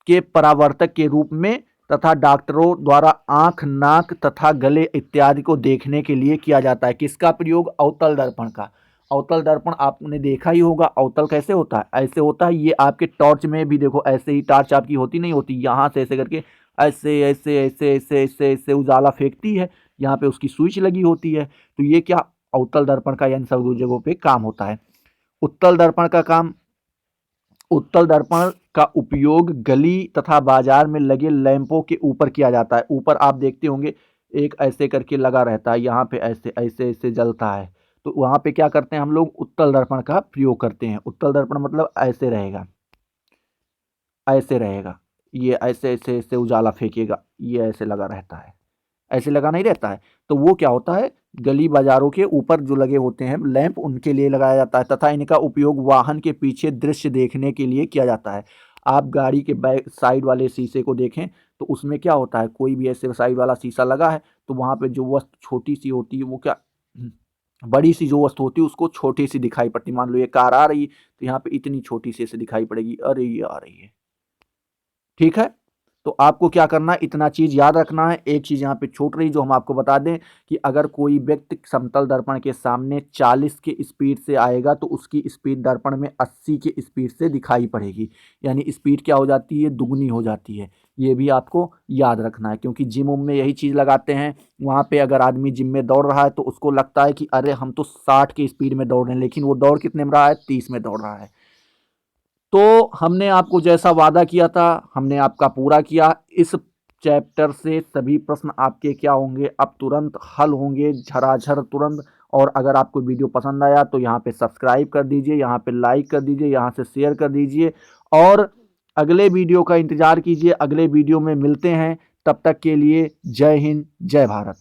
के परावर्तक के रूप में तथा डॉक्टरों द्वारा आंख, नाक तथा गले इत्यादि को देखने के लिए किया जाता है। किसका प्रयोग, अवतल दर्पण का। अवतल दर्पण आपने देखा ही होगा। अवतल कैसे होता है? ऐसे होता है। ये आपके टॉर्च में भी देखो, ऐसे ही टॉर्च आपकी होती नहीं होती, यहाँ से ऐसे करके ऐसे ऐसे ऐसे ऐसे ऐसे ऐसे उजाला फेंकती है, यहाँ पे उसकी स्विच लगी होती है। तो ये क्या, अवतल दर्पण का इन सब जगहों पे काम होता है। उत्तल दर्पण का काम, उत्तल दर्पण का उपयोग गली तथा बाजार में लगे लैंपों के ऊपर किया जाता है। ऊपर आप देखते होंगे एक ऐसे करके लगा रहता है, यहाँ पे ऐसे ऐसे ऐसे जलता है, तो वहां पे क्या करते हैं हम लोग, उत्तल दर्पण का प्रयोग करते हैं। उत्तल दर्पण मतलब ऐसे रहेगा, ऐसे रहेगा, ये ऐसे ऐसे ऐसे उजाला फेंकेगा, ये ऐसे लगा रहता है, ऐसे लगा नहीं रहता है। तो वो क्या होता है, गली बाजारों के ऊपर जो लगे होते हैं लैंप, उनके लिए लगाया जाता है तथा इनका उपयोग वाहन के पीछे दृश्य देखने के लिए किया जाता है। आप गाड़ी के बैक साइड वाले शीशे को देखें तो उसमें क्या होता है, कोई भी ऐसे साइड वाला शीशा लगा है तो वहां पे जो वस्तु छोटी सी होती है वो क्या, बड़ी सी जो वस्तु होती है उसको छोटी सी दिखाई पड़ती। मान लो ये कार आ रही तो यहाँ पे इतनी छोटी सी ऐसे दिखाई पड़ेगी, अरे ये आ रही है। ठीक है, तो आपको क्या करना है, इतना चीज याद रखना है। एक चीज यहाँ पे छूट रही जो हम आपको बता दें कि अगर कोई व्यक्ति समतल दर्पण के सामने 40 के स्पीड से आएगा तो उसकी स्पीड दर्पण में 80 के स्पीड से दिखाई पड़ेगी, यानी स्पीड क्या हो जाती है, दुगनी हो जाती है। ये भी आपको याद रखना है, क्योंकि जिम उम में यही चीज लगाते हैं। वहां पे अगर आदमी जिम में दौड़ रहा है तो उसको लगता है कि अरे हम तो 60 की स्पीड में दौड़ रहे हैं, लेकिन वो दौड़ कितने में रहा है, 30 में दौड़ रहा है। तो हमने आपको जैसा वादा किया था हमने आपका पूरा किया। इस चैप्टर से सभी प्रश्न आपके क्या होंगे, अब तुरंत हल होंगे, झराझर तुरंत। और अगर आपको वीडियो पसंद आया तो यहाँ पे सब्सक्राइब कर दीजिए, यहाँ पे लाइक कर दीजिए, यहाँ से शेयर कर दीजिए, और अगले वीडियो का इंतजार कीजिए। अगले वीडियो में मिलते हैं, तब तक के लिए जय हिंद, जय भारत।